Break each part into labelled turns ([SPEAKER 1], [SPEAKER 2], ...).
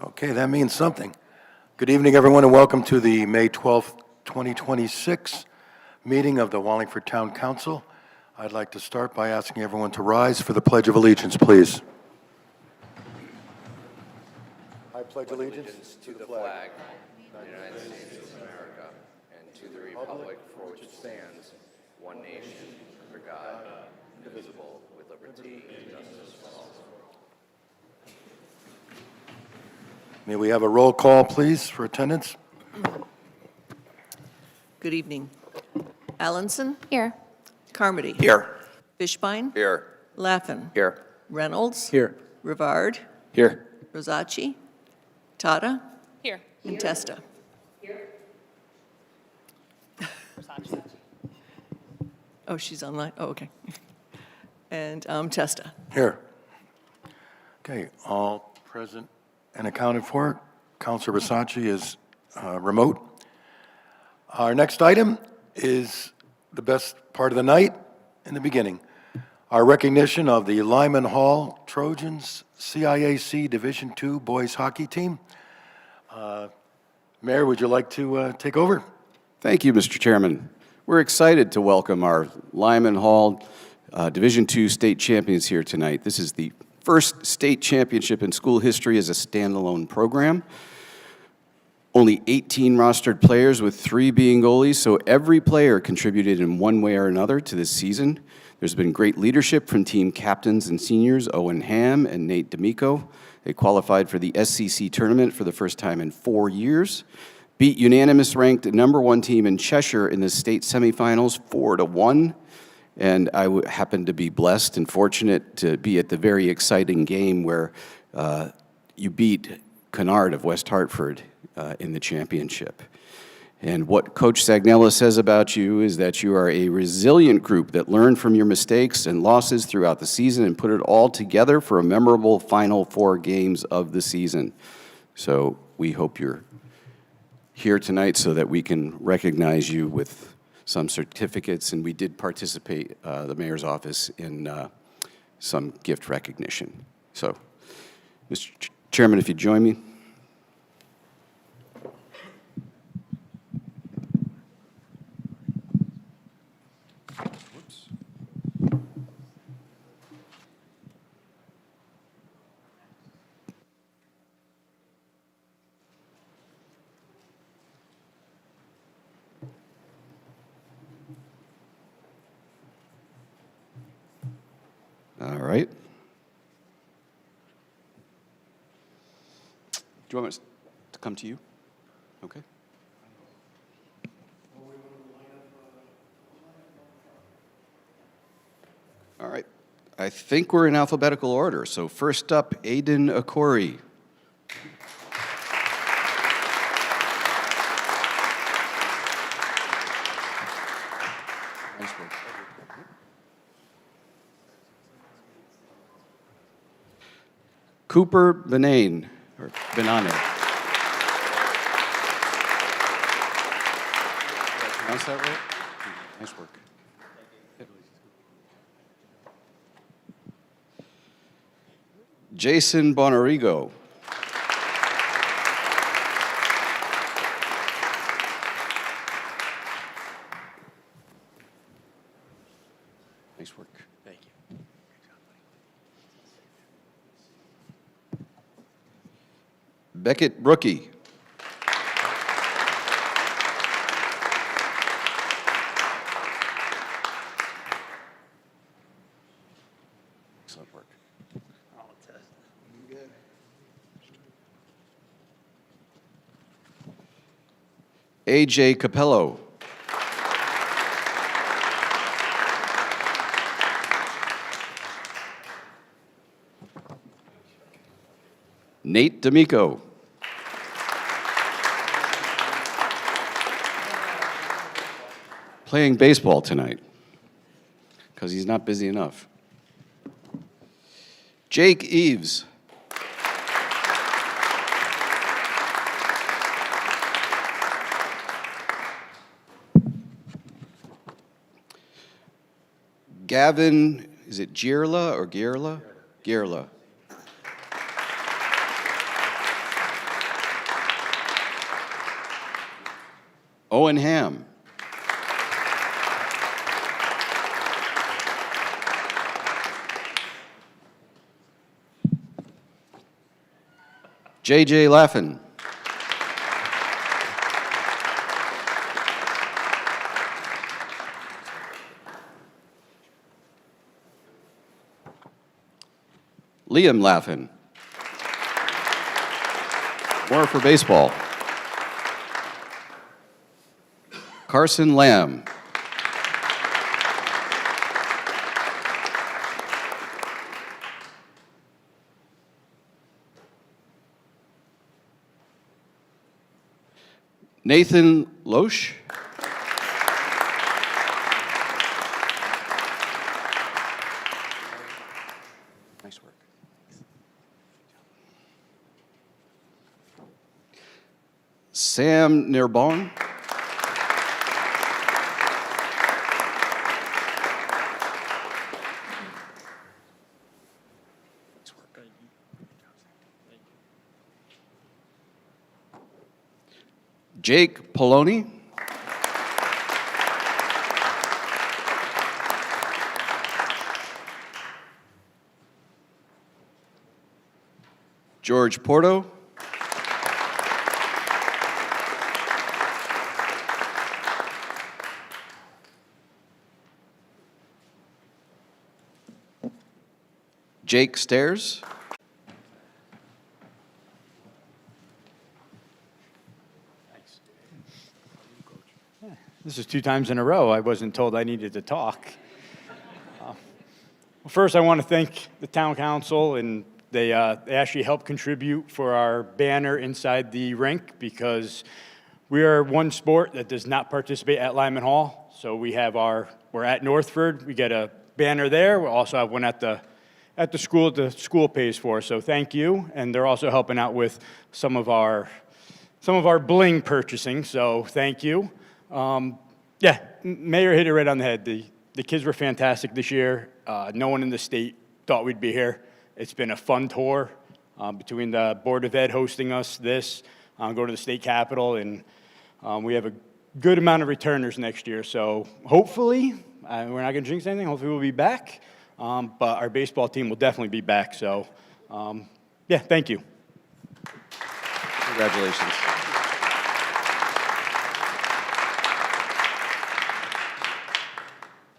[SPEAKER 1] Okay, that means something. Good evening, everyone, and welcome to the May 12th, 2026 meeting of the Wallingford Town Council. I'd like to start by asking everyone to rise for the Pledge of Allegiance, please. I pledge allegiance to the flag
[SPEAKER 2] of the United States of America and to the republic for which it stands, one nation, under God, indivisible, with liberty and justice for all.
[SPEAKER 1] May we have a roll call, please, for attendance?
[SPEAKER 3] Good evening. Allenson?
[SPEAKER 4] Here.
[SPEAKER 3] Carmody?
[SPEAKER 2] Here.
[SPEAKER 3] Fishbein?
[SPEAKER 2] Here.
[SPEAKER 3] Laffin?
[SPEAKER 2] Here.
[SPEAKER 3] Reynolds?
[SPEAKER 2] Here.
[SPEAKER 3] Rivard?
[SPEAKER 2] Here.
[SPEAKER 3] Rosacci? Tata?
[SPEAKER 4] Here.
[SPEAKER 3] And Testa. Oh, she's online? Oh, okay. And Testa.
[SPEAKER 1] Here. Okay, all present and accounted for. Councilor Rosacci is remote. Our next item is the best part of the night in the beginning. Our recognition of the Lyman Hall Trojans CIAC Division II boys hockey team. Mayor, would you like to take over?
[SPEAKER 5] Thank you, Mr. Chairman. We're excited to welcome our Lyman Hall Division II state champions here tonight. This is the first state championship in school history as a standalone program. Only 18 rostered players, with 3 being goalies, so every player contributed in one way or another to this season. There's been great leadership from team captains and seniors Owen Ham and Nate D'Amico. They qualified for the SCC tournament for the first time in 4 years, beat unanimous ranked #1 team in Cheshire in the state semifinals 4-1. And I happened to be blessed and fortunate to be at the very exciting game where you beat Kennard of West Hartford in the championship. And what Coach Sagnella says about you is that you are a resilient group that learned from your mistakes and losses throughout the season and put it all together for a memorable final 4 games of the season. So we hope you're here tonight so that we can recognize you with some certificates, and we did participate, the mayor's office, in some gift recognition. So, Mr. Chairman, if you join me. Whoops. All right. Do you want me to come to you? Okay. All right. I think we're in alphabetical order. So first up, Aidan Brady. Nice work. Cooper Benane, or Benane. Did I pronounce that right? Nice work. Jason Bonarigo. Nice work. Thank you. Beckett Brookie. Excellent work. AJ Capello. Nate D'Amico. Playing baseball tonight because he's not busy enough. Jake Eves. Gavin, is it Gierla or Gierla? Gierla. Owen Ham. J.J. Laffin. Liam Laffin. More for baseball. Carson Lamb. Nathan Loesch. Nice work. Sam Nirbon. Jake Poloni. George Porto. Jake Stairs.
[SPEAKER 4] This is 2 times in a row I wasn't told I needed to talk. Well, first, I want to thank the town council, and they actually helped contribute for our banner inside the rink because we are one sport that does not participate at Lyman Hall. So we're at Northford. We get a banner there. We also have one at the school the school pays for. So thank you, and they're also helping out with some of our bling purchasing. So thank you. Yeah, Mayor hit it right on the head. The kids were fantastic this year. No one in the state thought we'd be here. It's been a fun tour between the Board of Ed hosting us, go to the state capitol, and we have a good amount of returners next year. So hopefully, we're not going to jinx anything. Hopefully we'll be back, but our baseball team will definitely be back. So yeah, thank you.
[SPEAKER 5] Congratulations.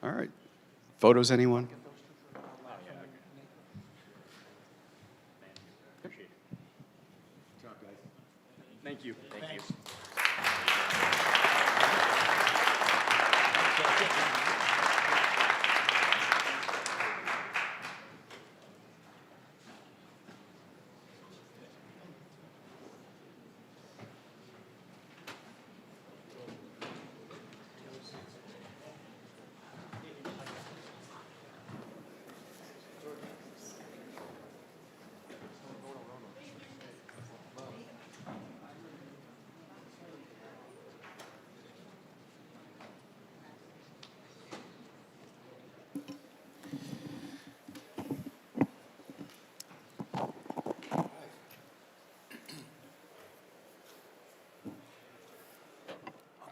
[SPEAKER 5] All right. Photos, anyone?
[SPEAKER 4] Thank you. Thank you.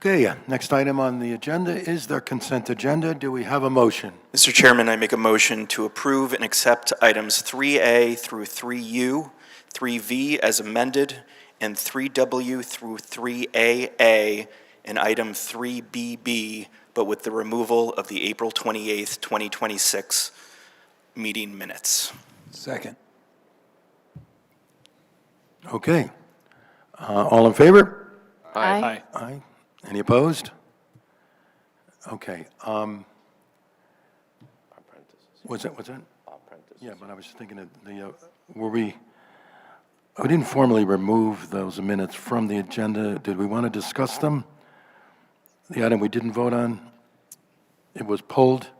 [SPEAKER 1] Okay, next item on the agenda is the consent agenda. Do we have a motion?
[SPEAKER 6] Mr. Chairman, I make a motion to approve and accept items 3A through 3U, 3V as amended, and 3W through 3AA, and item 3BB, but with the removal of the April 28th, 2026 meeting minutes.
[SPEAKER 1] Second. Okay. All in favor?
[SPEAKER 3] Aye.
[SPEAKER 1] Aye. Any opposed? Okay. What's that? Yeah, but I was thinking of we didn't formally remove those minutes from the agenda. Did we want to discuss them? The item we didn't vote on, it was pulled.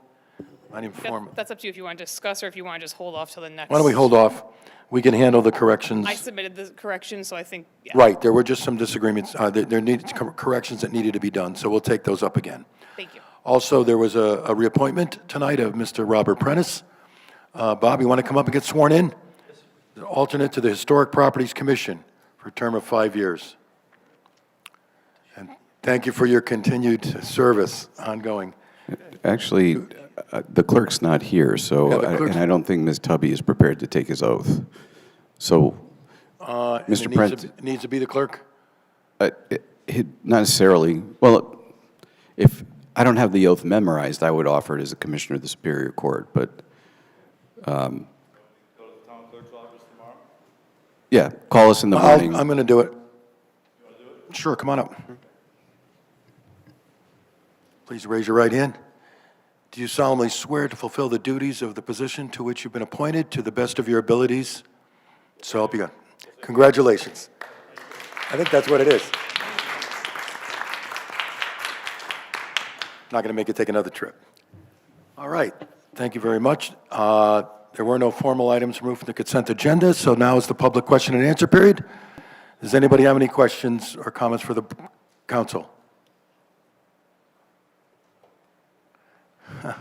[SPEAKER 1] I didn't form.
[SPEAKER 7] That's up to you if you want to discuss or if you want to just hold off till the next.
[SPEAKER 1] Why don't we hold off? We can handle the corrections.
[SPEAKER 7] I submitted the corrections, so I think, yeah.
[SPEAKER 1] Right, there were just some disagreements. There needed corrections that needed to be done, so we'll take those up again.
[SPEAKER 7] Thank you.
[SPEAKER 1] Also, there was a reappointment tonight of Mr. Robert Prentice. Bob, you want to come up and get sworn in? The alternate to the Historic Properties Commission for a term of 5 years. And Thank you for your continued service, ongoing.
[SPEAKER 5] Actually, the clerk's not here, so,
[SPEAKER 1] Yeah, the clerk's-
[SPEAKER 5] and I don't think Ms. Tubby is prepared to take his oath. So,
[SPEAKER 1] And
[SPEAKER 5] Mr.
[SPEAKER 1] it needs to be the clerk?
[SPEAKER 5] not necessarily, well, if, I don't have the oath memorized, I would offer it as a commissioner of the Superior Court, but, yeah, call us in the morning.
[SPEAKER 1] I'm going to do it. Sure, come on up. Please raise your right hand. Do you solemnly swear to fulfill the duties of the position to which you've been appointed to the best of your abilities? So help you God. Congratulations. I think that's what it is. Not going to make you take another trip. All right. Thank you very much. There were no formal items removed from the consent agenda, so now is the public question and answer period. Does anybody have any questions or comments for the council?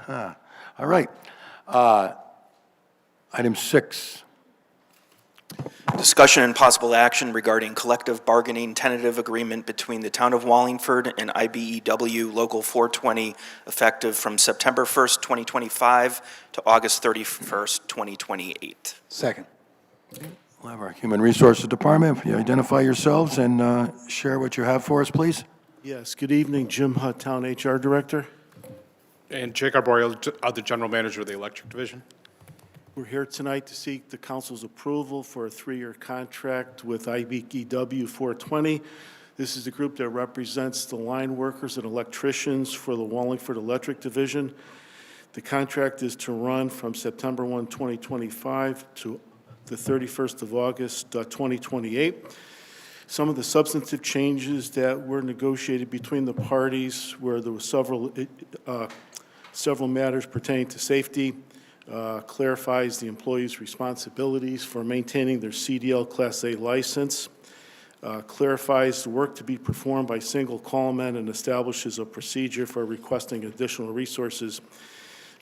[SPEAKER 1] All right. Item 6.
[SPEAKER 6] Discussion and possible action regarding collective bargaining tentative agreement between the Town of Wallingford and IBEW Local 420, effective from September 1st, 2025 to August 31st, 2028.
[SPEAKER 1] Second. We'll have our Human Resources Department. If you identify yourselves and share what you have for us, please.
[SPEAKER 8] Yes, good evening, Jim Hutt, Town HR Director.
[SPEAKER 9] And Jake Arborio, the General Manager of the Electric Division.
[SPEAKER 8] We're here tonight to seek the council's approval for a 3-year contract with IBEW 420. This is the group that represents the line workers and electricians for the Wallingford Electric Division. The contract is to run from September 1, 2025 to the 31st of August, 2028. Some of the substantive changes that were negotiated between the parties where there were several matters pertaining to safety, clarifies the employees' responsibilities for maintaining their CDL Class A license, clarifies the work to be performed by single callmen, and establishes a procedure for requesting additional resources.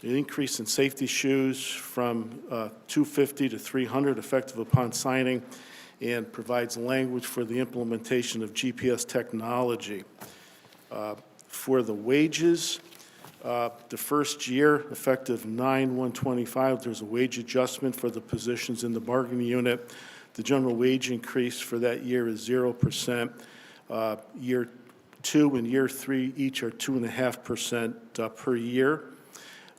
[SPEAKER 8] An increase in safety shoes from 250 to 300 effective upon signing, and provides language for the implementation of GPS technology. For the wages, the first year, effective 9/1/25, there's a wage adjustment for the positions in the bargaining unit. The general wage increase for that year is 0%. Year 2 and year 3 each are 2.5% per year.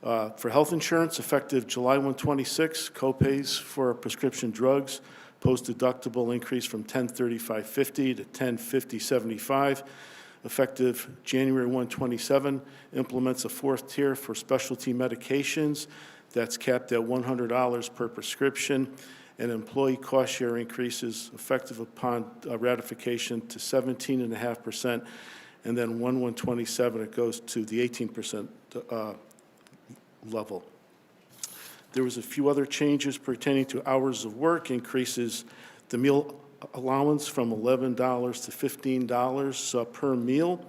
[SPEAKER 8] For health insurance, effective July 1/26, copays for prescription drugs, post-deductible increase from $1035.50 to $1050.75. Effective January 1/27, implements a 4th tier for specialty medications that's capped at $100 per prescription, and employee cost share increases effective upon ratification to 17.5%, and then 1/1/27, it goes to the 18% level. There was a few other changes pertaining to hours of work, increases the meal allowance from $11 to $15 per meal,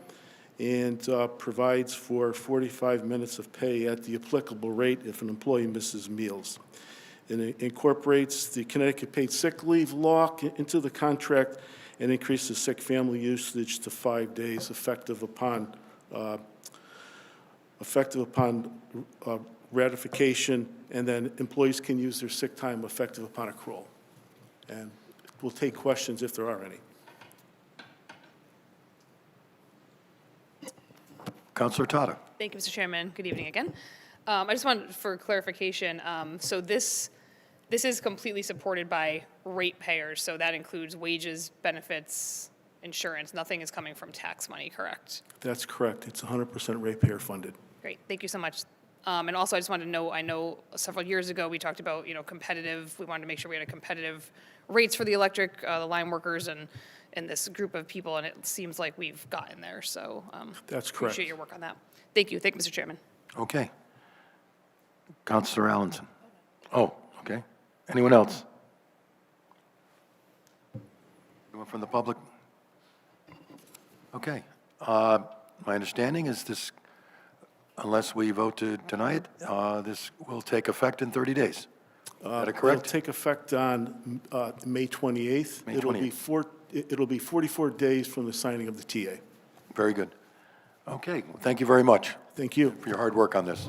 [SPEAKER 8] and provides for 45 minutes of pay at the applicable rate if an employee misses meals. And it incorporates the Connecticut paid sick leave law into the contract and increases sick family usage to 5 days effective upon ratification, and then employees can use their sick time effective upon accrual. And we'll take questions if there are any.
[SPEAKER 1] Councilor Tata.
[SPEAKER 7] Thank you, Mr. Chairman. Good evening again. I just wanted for clarification, so this is completely supported by ratepayers, so that includes wages, benefits, insurance. Nothing is coming from tax money, correct?
[SPEAKER 8] That's correct. It's 100% ratepayer funded.
[SPEAKER 7] Great, thank you so much. And also, I just wanted to know, I know several years ago, we talked about, competitive, we wanted to make sure we had a competitive rates for the electric, the line workers, and this group of people, and it seems like we've gotten there, so.
[SPEAKER 8] That's correct.
[SPEAKER 7] Appreciate your work on that. Thank you, Mr. Chairman.
[SPEAKER 1] Okay. Councilor Allenson. Oh, okay. Anyone else? Anyone from the public? Okay. My understanding is this, unless we vote to deny it, this will take effect in 30 days. Is that correct?
[SPEAKER 8] It'll take effect on May 28th.
[SPEAKER 1] May 28th.
[SPEAKER 8] It'll be 44 days from the signing of the TA.
[SPEAKER 1] Very good. Okay, well, thank you very much
[SPEAKER 8] Thank you.
[SPEAKER 1] for your hard work on this.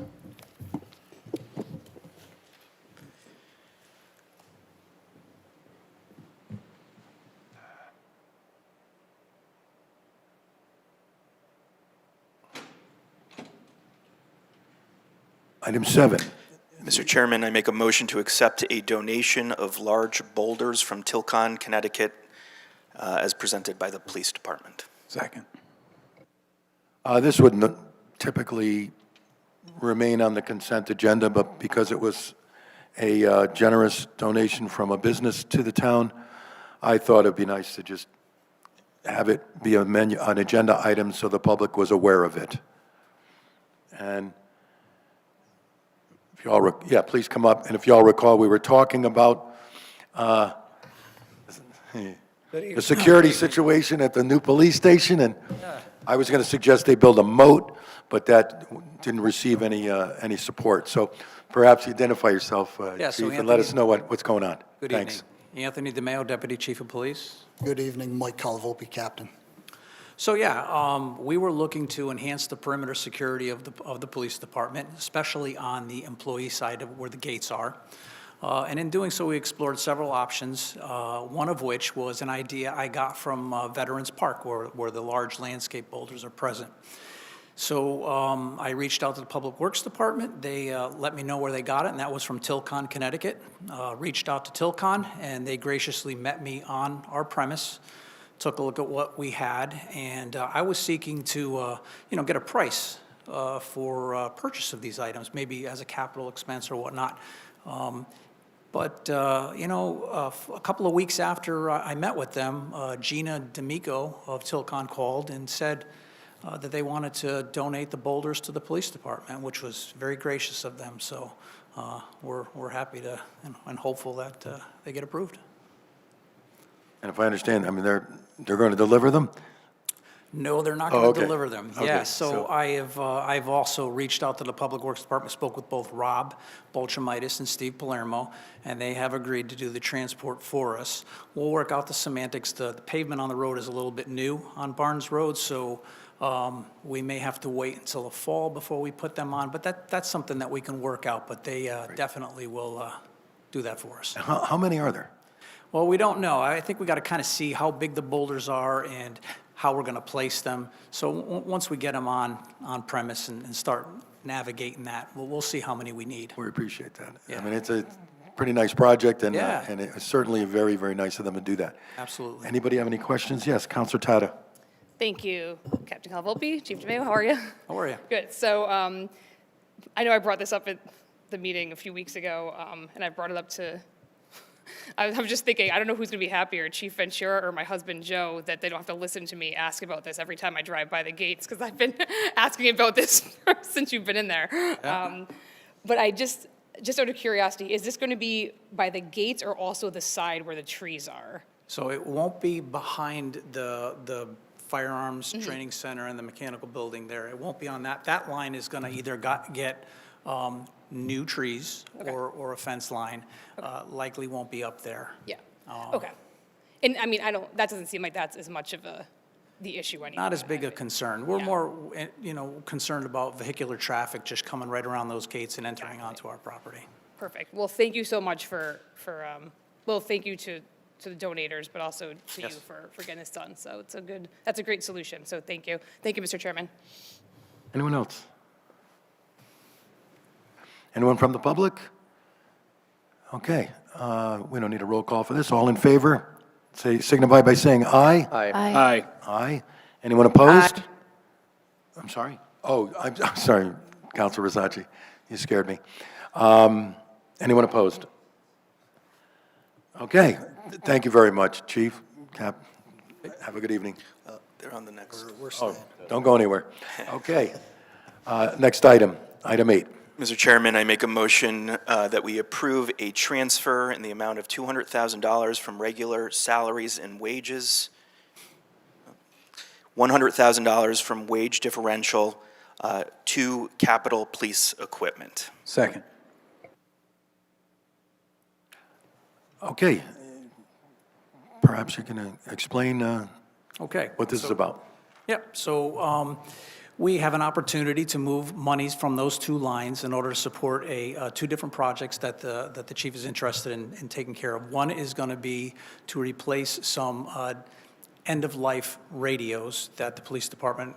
[SPEAKER 1] Item 7.
[SPEAKER 6] Mr. Chairman, I make a motion to accept a donation of large boulders from Tilcon, Connecticut, as presented by the police department.
[SPEAKER 1] Second. This would typically remain on the consent agenda, but because it was a generous donation from a business to the town, I thought it'd be nice to just have it be an agenda item so the public was aware of it. And if you all, please come up. And if you all recall, we were talking about the security situation at the new police station, and I was going to suggest they build a moat, but that didn't receive any support. So perhaps you identify yourself,
[SPEAKER 10] Yeah, so
[SPEAKER 1] Chief, and let us
[SPEAKER 10] Anthony-
[SPEAKER 1] know what's going on.
[SPEAKER 10] Good
[SPEAKER 1] Thanks.
[SPEAKER 10] evening. Anthony DeMeo, Deputy Chief of Police.
[SPEAKER 11] Good evening, Mike Calvolpi, Captain.
[SPEAKER 10] So, yeah, we were looking to enhance the perimeter security of the police department, especially on the employee side of where the gates are. And in doing so, we explored several options, one of which was an idea I got from Veterans Park, where the large landscape boulders are present. So I reached out to the Public Works Department. They let me know where they got it, and that was from Tilcon, Connecticut. Reached out to Tilcon, and they graciously met me on our premise, took a look at what we had, and I was seeking to, get a price for purchase of these items, maybe as a capital expense or whatnot. But a couple of weeks after I met with them, Gina D'Amico of Tilcon called and said that they wanted to donate the boulders to the police department, which was very gracious of them. So we're happy to and hopeful that they get approved.
[SPEAKER 1] And if I understand, I mean, they're going to deliver them?
[SPEAKER 10] No, they're not
[SPEAKER 1] Oh,
[SPEAKER 10] going to
[SPEAKER 1] okay.
[SPEAKER 10] deliver them.
[SPEAKER 1] Okay,
[SPEAKER 10] Yeah, so
[SPEAKER 1] so-
[SPEAKER 10] I've also reached out to the Public Works Department, spoke with both Rob Bolchamitis and Steve Palermo, and they have agreed to do the transport for us. We'll work out the semantics. The pavement on the road is a little bit new on Barnes Road, so we may have to wait until the fall before we put them on, but that's something that we can work out, but they definitely will do that for us.
[SPEAKER 1] How many are there?
[SPEAKER 10] Well, we don't know. I think we got to kind of see how big the boulders are and how we're going to place them. So once we get them on premise and start navigating that, we'll see how many we need.
[SPEAKER 1] We appreciate that. I
[SPEAKER 10] Yeah.
[SPEAKER 1] mean, it's a pretty nice project, and
[SPEAKER 10] Yeah.
[SPEAKER 1] and it's certainly very, very nice of them to do that.
[SPEAKER 10] Absolutely.
[SPEAKER 1] Anybody have any questions? Yes, Counselor Tata.
[SPEAKER 7] Thank you, Captain Calvolpi. Chief DeMeo, how are you?
[SPEAKER 10] How are you?
[SPEAKER 7] Good. So I know I brought this up at the meeting a few weeks ago, and I brought it up to, I was just thinking, I don't know who's going to be happier, Chief Ventura or my husband Joe, that they don't have to listen to me ask about this every time I drive by the gates, because I've been asking about this since you've been in there. But I just out of curiosity, is this going to be by the gates or also the side where the trees are?
[SPEAKER 10] So it won't be behind the firearms training center and the mechanical building there. It won't be on that. That line is going to either get new trees or a fence line. Likely won't be up there.
[SPEAKER 7] Yeah. Okay. And I mean, that doesn't seem like that's as much of the issue anymore.
[SPEAKER 10] Not as big a concern. We're
[SPEAKER 7] Yeah.
[SPEAKER 10] more, concerned about vehicular traffic just coming right around those gates and entering onto our property.
[SPEAKER 7] Perfect. Well, thank you so much thank you to the donators, but also to you
[SPEAKER 10] Yes.
[SPEAKER 7] for getting this done. So that's a great solution. So thank you. Thank you, Mr. Chairman.
[SPEAKER 1] Anyone else? Anyone from the public? Okay, we don't need a roll call for this. All in favor, signify by saying aye.
[SPEAKER 2] Aye.
[SPEAKER 1] Aye. Anyone opposed? I'm sorry? Oh, I'm sorry, Councilor Rosacci. You scared me. Anyone opposed? Okay, thank you very much, Chief, Cap. Have a good evening.
[SPEAKER 6] They're on the next.
[SPEAKER 1] Oh, don't go anywhere. Okay. Next item, item 8.
[SPEAKER 6] Mr. Chairman, I make a motion that we approve a transfer in the amount of $200,000 from regular salaries and wages, $100,000 from wage differential to capital police equipment.
[SPEAKER 11] Second.
[SPEAKER 1] Okay. Perhaps you can explain
[SPEAKER 10] Okay.
[SPEAKER 1] what this is about.
[SPEAKER 10] Yep, so we have an opportunity to move monies from those two lines in order to support two different projects that the chief is interested in taking care of. One is going to be to replace some end-of-life radios that the police department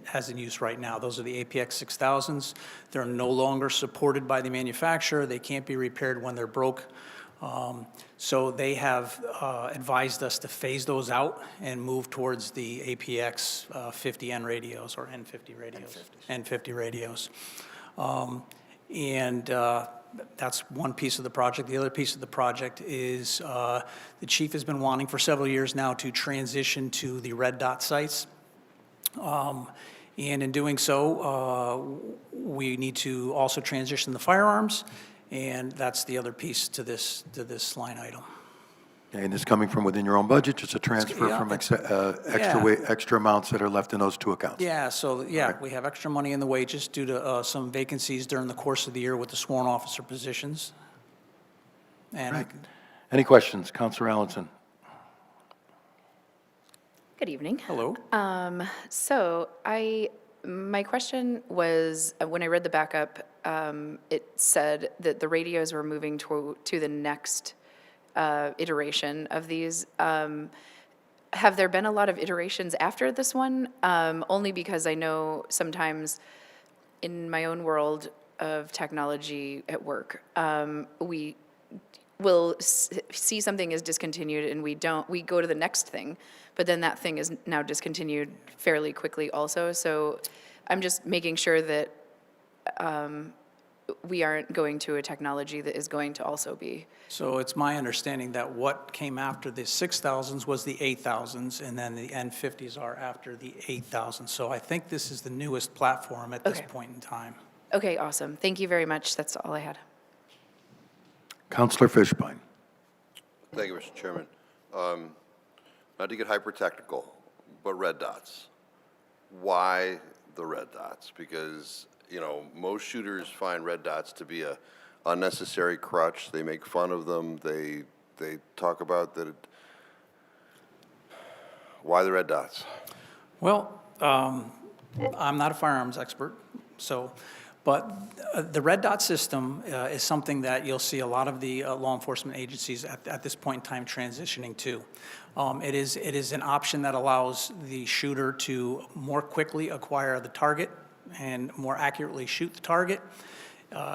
[SPEAKER 10] has in use right now. Those are the APX 6000s. They're no longer supported by the manufacturer. They can't be repaired when they're broke. So they have advised us to phase those out and move towards the APX 50N radios or N50 radios. N50 radios. That's one piece of the project. The other piece of the project is the chief has been wanting for several years now to transition to the red dot sites. And in doing so, we need to also transition the firearms, and that's the other piece to this line item.
[SPEAKER 1] And it's coming from within your own budget, just a transfer
[SPEAKER 10] Yeah,
[SPEAKER 1] from
[SPEAKER 10] yeah.
[SPEAKER 1] extra amounts that are left in those two accounts?
[SPEAKER 10] Yeah, so, we have extra money in the wages due to some vacancies during the course of the year with the sworn officer positions. And
[SPEAKER 1] Right. Any questions? Counselor Allenson?
[SPEAKER 12] Good evening.
[SPEAKER 10] hello?
[SPEAKER 12] So my question was, when I read the backup, it said that the radios were moving to the next iteration of these. Have there been a lot of iterations after this one? Only because I know sometimes in my own world of technology at work, we will see something is discontinued and we go to the next thing, but then that thing is now discontinued fairly quickly also. So I'm just making sure that we aren't going to a technology that is going to also be.
[SPEAKER 10] So it's my understanding that what came after the 6000s was the 8000s, and then the N50s are after the 8000s. So I think this is the newest platform at this
[SPEAKER 12] Okay.
[SPEAKER 10] point in time.
[SPEAKER 12] Okay, awesome. Thank you very much. That's all I had.
[SPEAKER 1] Counselor Fishbein?
[SPEAKER 13] Thank you, Mr. Chairman. Not to get hyper-technical, but red dots. Why the red dots? Because, you know, most shooters find red dots to be a unnecessary crutch. They make fun of them. They talk about that. Why the red dots?
[SPEAKER 10] Well, I'm not a firearms expert, but the red dot system is something that you'll see a lot of the law enforcement agencies at this point in time transitioning to. It is an option that allows the shooter to more quickly acquire the target and more accurately shoot the target.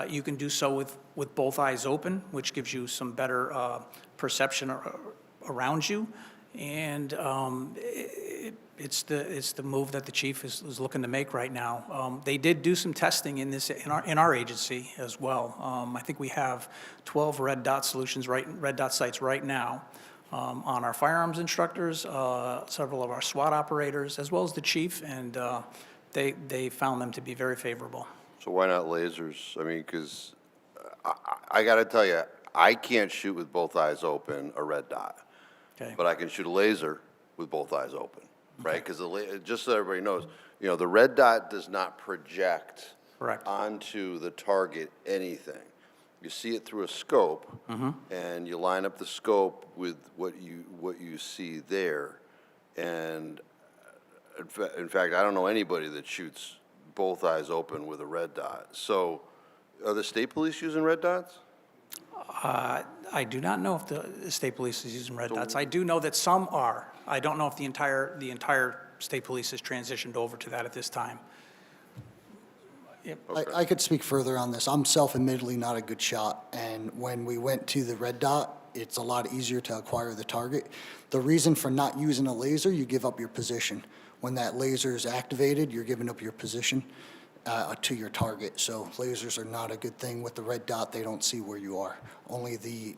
[SPEAKER 10] You can do so with both eyes open, which gives you some better perception around you. And it's the move that the chief is looking to make right now. They did do some testing in our agency as well. I think we have 12 red dot solutions, red dot sites right now on our firearms instructors, several of our SWAT operators, as well as the chief, and they found them to be very favorable.
[SPEAKER 13] So why not lasers? I mean, because I got to tell you, I can't shoot with both eyes open a red dot.
[SPEAKER 10] Okay.
[SPEAKER 13] But I can shoot a laser with both eyes open, right? Because just so everybody knows, you know, the red dot does not project
[SPEAKER 10] Correct.
[SPEAKER 13] onto the target anything. You see it through a scope, and you line up the scope with what you see there. And in fact, I don't know anybody that shoots both eyes open with a red dot. So, are the state police using red dots?
[SPEAKER 10] I do not know if the state police is using red dots. I do know that some are. I don't know if the entire state police has transitioned over to that at this time. Yep.
[SPEAKER 11] I could speak further on this. I'm self-admittedly not a good shot, and when we went to the red dot, it's a lot easier to acquire the target. The reason for not using a laser, you give up your position. When that laser is activated, you're giving up your position to your target. So lasers are not a good thing. With the red dot, they don't see where you are. Only the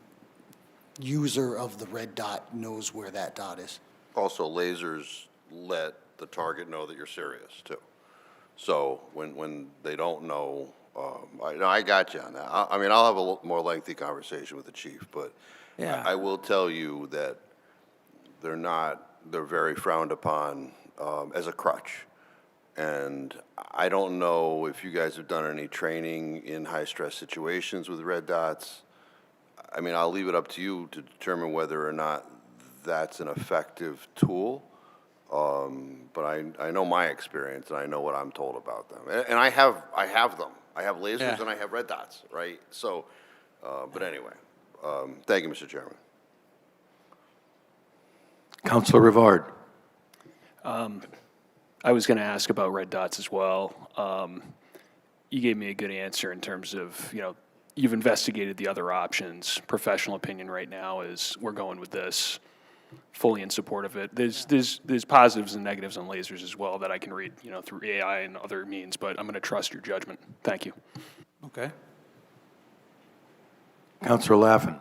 [SPEAKER 11] user of the red dot knows where that dot is.
[SPEAKER 13] Also, lasers let the target know that you're serious, too. So when they don't know, I got you on that. I mean, I'll have a more lengthy conversation with the chief, but
[SPEAKER 10] Yeah.
[SPEAKER 13] I will tell you that they're very frowned upon as a crutch. And I don't know if you guys have done any training in high-stress situations with red dots. I mean, I'll leave it up to you to determine whether or not that's an effective tool. But I know my experience, and I know what I'm told about them. And I have them. I have lasers
[SPEAKER 10] Yeah.
[SPEAKER 13] and I have red dots, right? So, but anyway, thank you, Mr. Chairman.
[SPEAKER 1] Councilor Rivard.
[SPEAKER 14] I was going to ask about red dots as well. You gave me a good answer in terms of, you've investigated the other options. Professional opinion right now is we're going with this, fully in support of it. There's positives and negatives on lasers as well that I can read, through AI and other means, but I'm going to trust your judgment. Thank you.
[SPEAKER 10] Okay.
[SPEAKER 1] Councilor Laffin.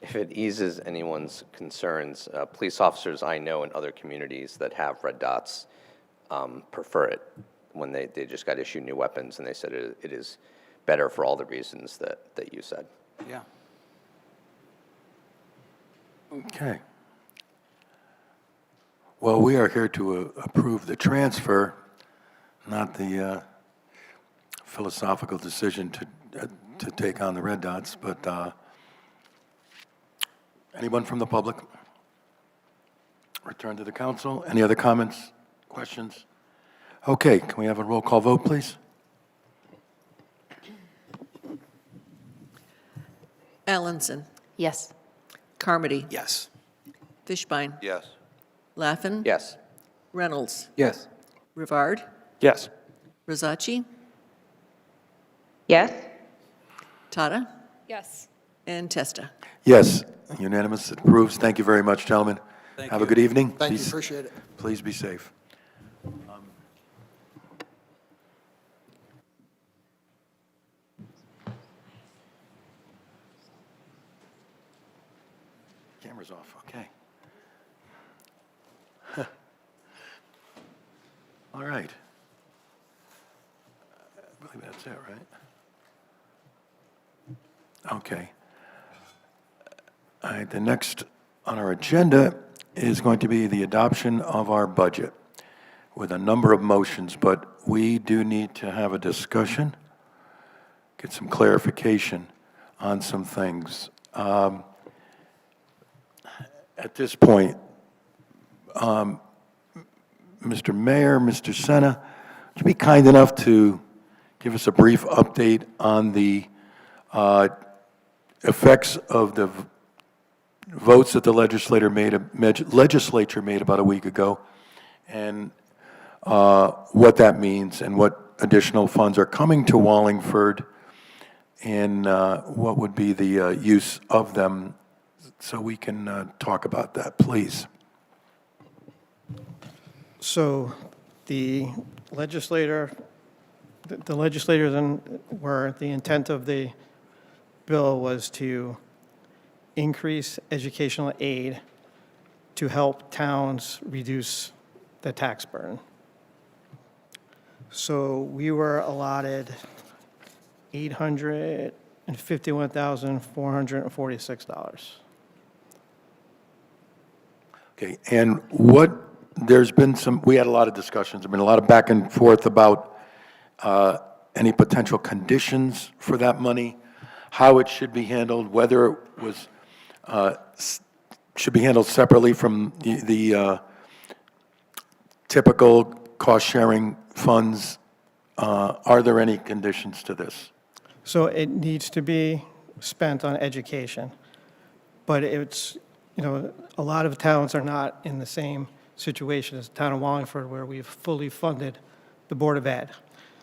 [SPEAKER 2] If it eases anyone's concerns, police officers I know in other communities that have red dots prefer it when they just got issued new weapons, and they said it is better for all the reasons that you said.
[SPEAKER 10] Yeah.
[SPEAKER 1] Okay. Well, we are here to approve the transfer, not the philosophical decision to take on the red dots, but anyone from the public? Return to the council. Any other comments, questions? Okay, can we have a roll call vote, please?
[SPEAKER 3] Allenson.
[SPEAKER 12] Yes.
[SPEAKER 3] Carmody.
[SPEAKER 9] Yes.
[SPEAKER 3] Fishbein.
[SPEAKER 13] Yes.
[SPEAKER 3] Laffin.
[SPEAKER 2] Yes.
[SPEAKER 3] Reynolds.
[SPEAKER 9] Yes.
[SPEAKER 3] Rivard.
[SPEAKER 14] Yes.
[SPEAKER 3] Rosacci.
[SPEAKER 12] Yes.
[SPEAKER 3] Tata.
[SPEAKER 7] Yes.
[SPEAKER 3] And Testa.
[SPEAKER 1] Yes, unanimous, it approves. Thank you very much, gentlemen.
[SPEAKER 10] Thank
[SPEAKER 1] Have a
[SPEAKER 10] you.
[SPEAKER 1] good evening.
[SPEAKER 11] Thank
[SPEAKER 1] Be
[SPEAKER 11] you,
[SPEAKER 1] s-
[SPEAKER 11] appreciate it.
[SPEAKER 1] Please be safe. Camera's off, okay. All right. I believe that's it, right? Okay. All right, the next on our agenda is going to be the adoption of our budget with a number of motions, but we do need to have a discussion, get some clarification on some things. At this point, Mr. Mayor, Mr. Senna, would you be kind enough to give us a brief update on the effects of the votes that the legislature made about a week ago, and what that means, and what additional funds are coming to Wallingford, and what would be the use of them, so we can talk about that, please.
[SPEAKER 15] So the legislators were, the intent of the bill was to increase educational aid to help towns reduce the tax burden. So we were allotted $851,446.
[SPEAKER 1] Okay, and there's been we had a lot of discussions, there's been a lot of back and forth about any potential conditions for that money, how it should be handled, whether it was, should be handled separately from the typical cost-sharing funds. Are there any conditions to this?
[SPEAKER 15] So it needs to be spent on education, but it's, a lot of towns are not in the same situation as the town of Wallingford, where we've fully funded the Board of Ed.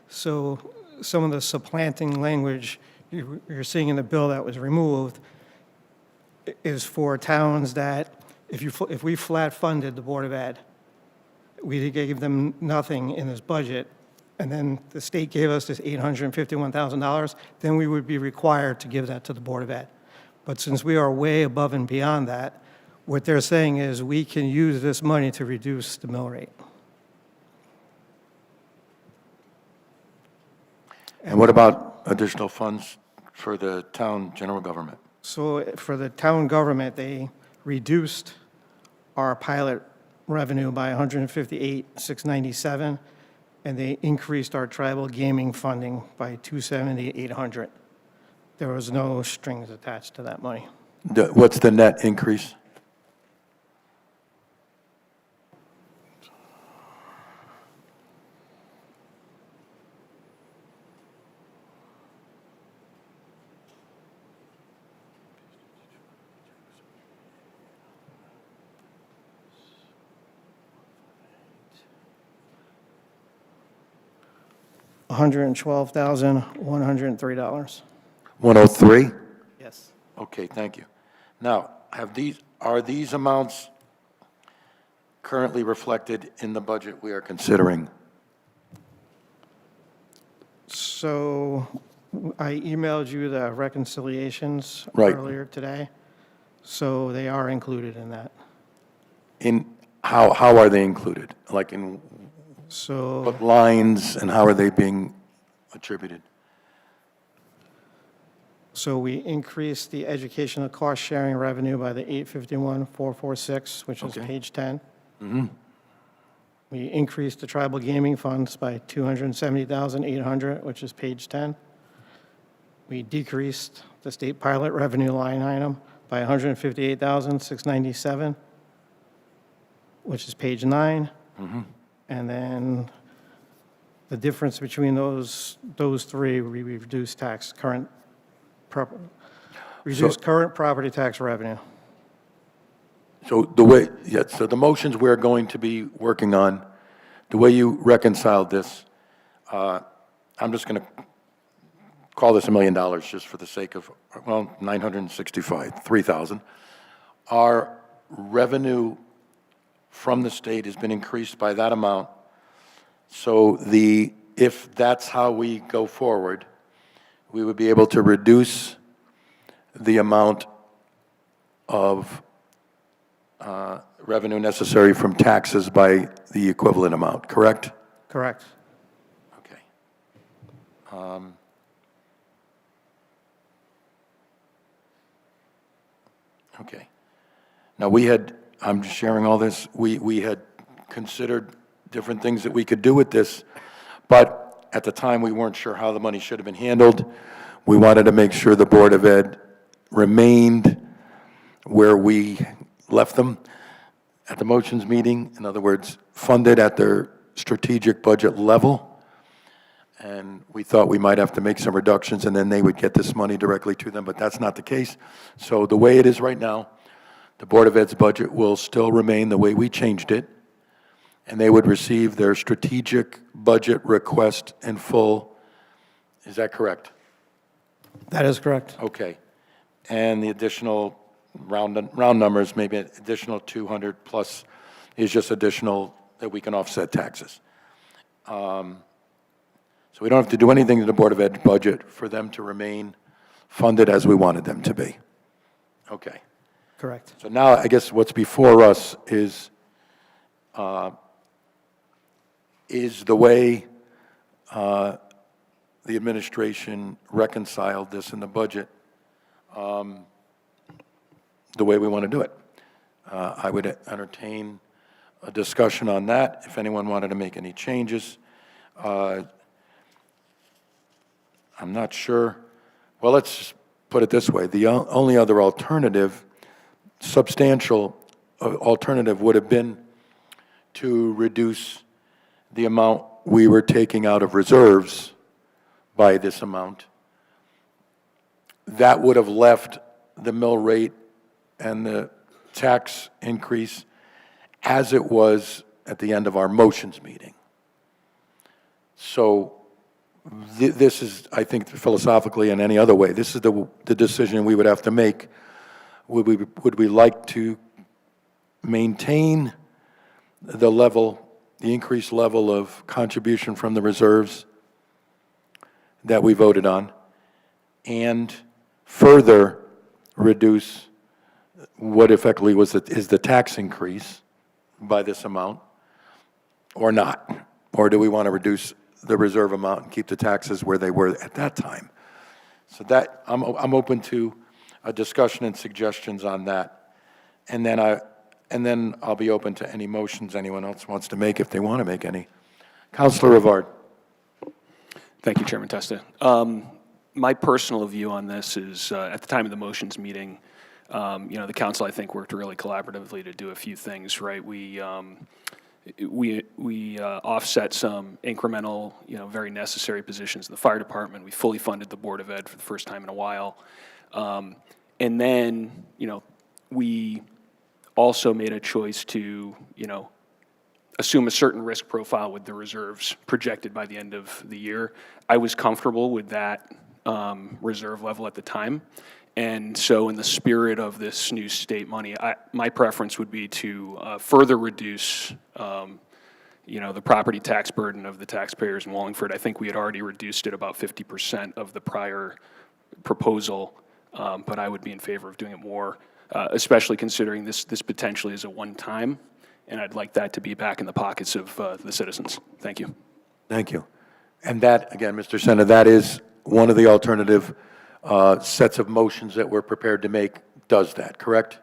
[SPEAKER 15] So some of the supplanting language you're seeing in the bill that was removed is for towns that, if we flat funded the Board of Ed, we gave them nothing in this budget, and then the state gave us this $851,000, then we would be required to give that to the Board of Ed. But since we are way above and beyond that, what they're saying is we can use this money to reduce the mill rate.
[SPEAKER 1] And what about additional funds for the town general government?
[SPEAKER 15] So for the town government, they reduced our pilot revenue by $158,697, and they increased our tribal gaming funding by $270,800. There was no strings attached to that money.
[SPEAKER 1] What's the net increase?
[SPEAKER 15] $112,103.
[SPEAKER 1] 103?
[SPEAKER 15] Yes.
[SPEAKER 1] Okay, thank you. Now, are these amounts currently reflected in the budget we are considering?
[SPEAKER 15] So I emailed you the reconciliations
[SPEAKER 1] Right.
[SPEAKER 15] earlier today, so they are included in that.
[SPEAKER 1] How are they included? Like in
[SPEAKER 15] So,
[SPEAKER 1] what lines and how are they being attributed?
[SPEAKER 15] so we increased the educational cost sharing revenue by the 851,446, which is
[SPEAKER 1] Okay.
[SPEAKER 15] page 10. We increased the tribal gaming funds by 270,800, which is page 10. We decreased the state pilot revenue line item by 158,697, which is page 9. And then the difference between those three, we reduced current property tax revenue.
[SPEAKER 1] So so the motions we're going to be working on, the way you reconciled this, I'm just going to call this $1 million just for the sake of, well, 3,000. Our revenue from the state has been increased by that amount. So if that's how we go forward, we would be able to reduce the amount of revenue necessary from taxes by the equivalent amount, correct?
[SPEAKER 15] Correct.
[SPEAKER 1] Okay. Okay. Now, I'm just sharing all this, we had considered different things that we could do with this, but at the time, we weren't sure how the money should have been handled. We wanted to make sure the Board of Ed remained where we left them at the motions meeting. In other words, funded at their strategic budget level. And we thought we might have to make some reductions and then they would get this money directly to them, but that's not the case. So the way it is right now, the Board of Ed's budget will still remain the way we changed it, and they would receive their strategic budget request in full. Is that correct?
[SPEAKER 15] That is correct.
[SPEAKER 1] Okay. And the additional, round numbers, maybe an additional 200 plus is just additional that we can offset taxes. So we don't have to do anything to the Board of Ed budget for them to remain funded as we wanted them to be. Okay.
[SPEAKER 15] Correct.
[SPEAKER 1] So now I guess what's before us is the way the administration reconciled this in the budget, the way we want to do it. I would entertain a discussion on that if anyone wanted to make any changes. I'm not sure. Well, let's just put it this way. The only other alternative, substantial alternative, would have been to reduce the amount we were taking out of reserves by this amount. That would have left the mill rate and the tax increase as it was at the end of our motions meeting. So this is, I think, philosophically and any other way, this is the decision we would have to make. Would we like to maintain the increased level of contribution from the reserves that we voted on, and further reduce what effectively is the tax increase by this amount, or not? Or do we want to reduce the reserve amount and keep the taxes where they were at that time? So that, I'm open to a discussion and suggestions on that. And then I'll be open to any motions anyone else wants to make if they want to make any. Councilor Rivard.
[SPEAKER 14] Thank you, Chairman Testa. My personal view on this is, at the time of the motions meeting, the council, I think, worked really collaboratively to do a few things, right? We offset some incremental, very necessary positions in the fire department. We fully funded the Board of Ed for the first time in a while. And then, we also made a choice to, assume a certain risk profile with the reserves projected by the end of the year. I was comfortable with that reserve level at the time. And so in the spirit of this new state money, my preference would be to further reduce the property tax burden of the taxpayers in Wallingford. I think we had already reduced it about 50% of the prior proposal, but I would be in favor of doing it more, especially considering this potentially is a one-time, and I'd like that to be back in the pockets of the citizens. Thank you.
[SPEAKER 1] Thank you. And that, again, Mr. Senator, that is one of the alternative sets of motions that we're prepared to make, does that, correct?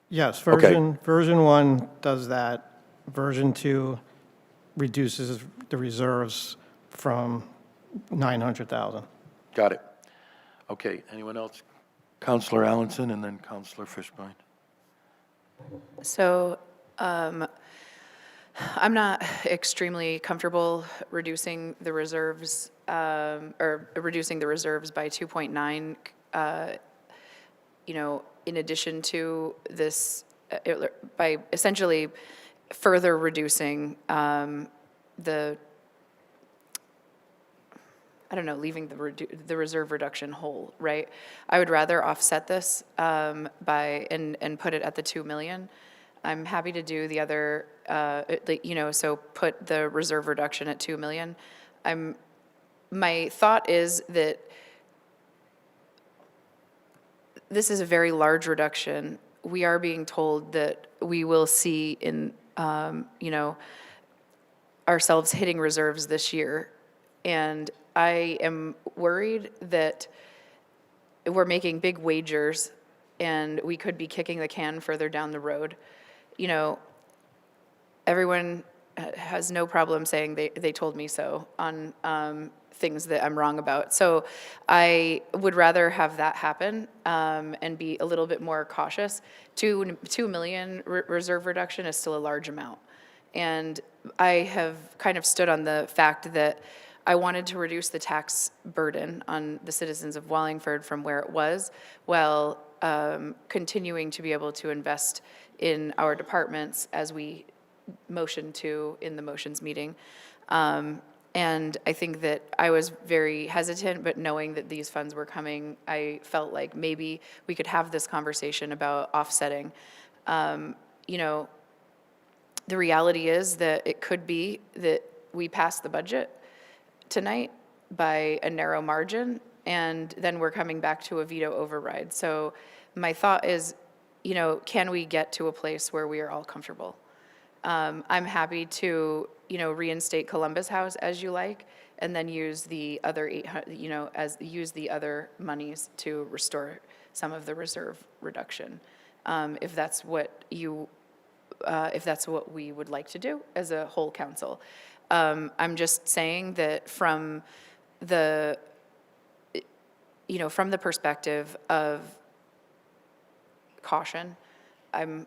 [SPEAKER 15] Yes,
[SPEAKER 1] Okay.
[SPEAKER 15] version 1 does that. Version 2 reduces the reserves from 900,000.
[SPEAKER 1] Got it. Okay, anyone else? Councilor Allenson and then Councilor Fishbein.
[SPEAKER 12] So I'm not extremely comfortable reducing the reserves, or reducing the reserves by 2.9, in addition to this, by essentially further reducing leaving the reserve reduction whole, right? I would rather offset this and put it at the 2 million. I'm happy to do the other, so put the reserve reduction at 2 million. My thought is that this is a very large reduction. We are being told that we will see in, ourselves hitting reserves this year. And I am worried that we're making big wagers and we could be kicking the can further down the road. Everyone has no problem saying they told me so on things that I'm wrong about. So I would rather have that happen and be a little bit more cautious. 2 million reserve reduction is still a large amount. And I have kind of stood on the fact that I wanted to reduce the tax burden on the citizens of Wallingford from where it was, while continuing to be able to invest in our departments as we motioned to in the motions meeting. And I think that I was very hesitant, but knowing that these funds were coming, I felt like maybe we could have this conversation about offsetting. The reality is that it could be that we pass the budget tonight by a narrow margin, and then we're coming back to a veto override. So my thought is, can we get to a place where we are all comfortable? I'm happy to, reinstate Columbus House as you like, and then use the other 800, use the other monies to restore some of the reserve reduction, if that's what we would like to do as a whole council. I'm just saying that from the perspective of caution, I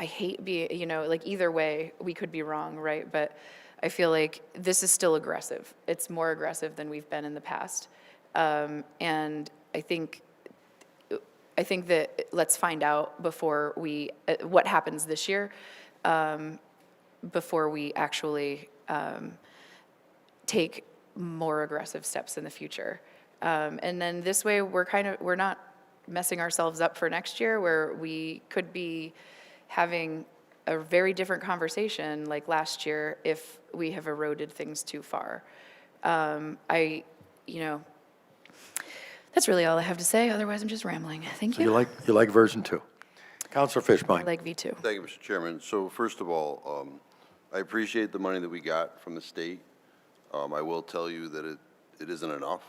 [SPEAKER 12] hate being, either way, we could be wrong, right? But I feel like this is still aggressive. It's more aggressive than we've been in the past. And I think that let's find out before what happens this year, before we actually take more aggressive steps in the future. And then this way, we're not messing ourselves up for next year, where we could be having a very different conversation like last year if we have eroded things too far. That's really all I have to say. Otherwise, I'm just rambling. Thank you.
[SPEAKER 1] You like version 2. Councilor Fishbein.
[SPEAKER 12] I like V2.
[SPEAKER 13] Thank you, Mr. Chairman. So first of all, I appreciate the money that we got from the state. I will tell you that it isn't enough.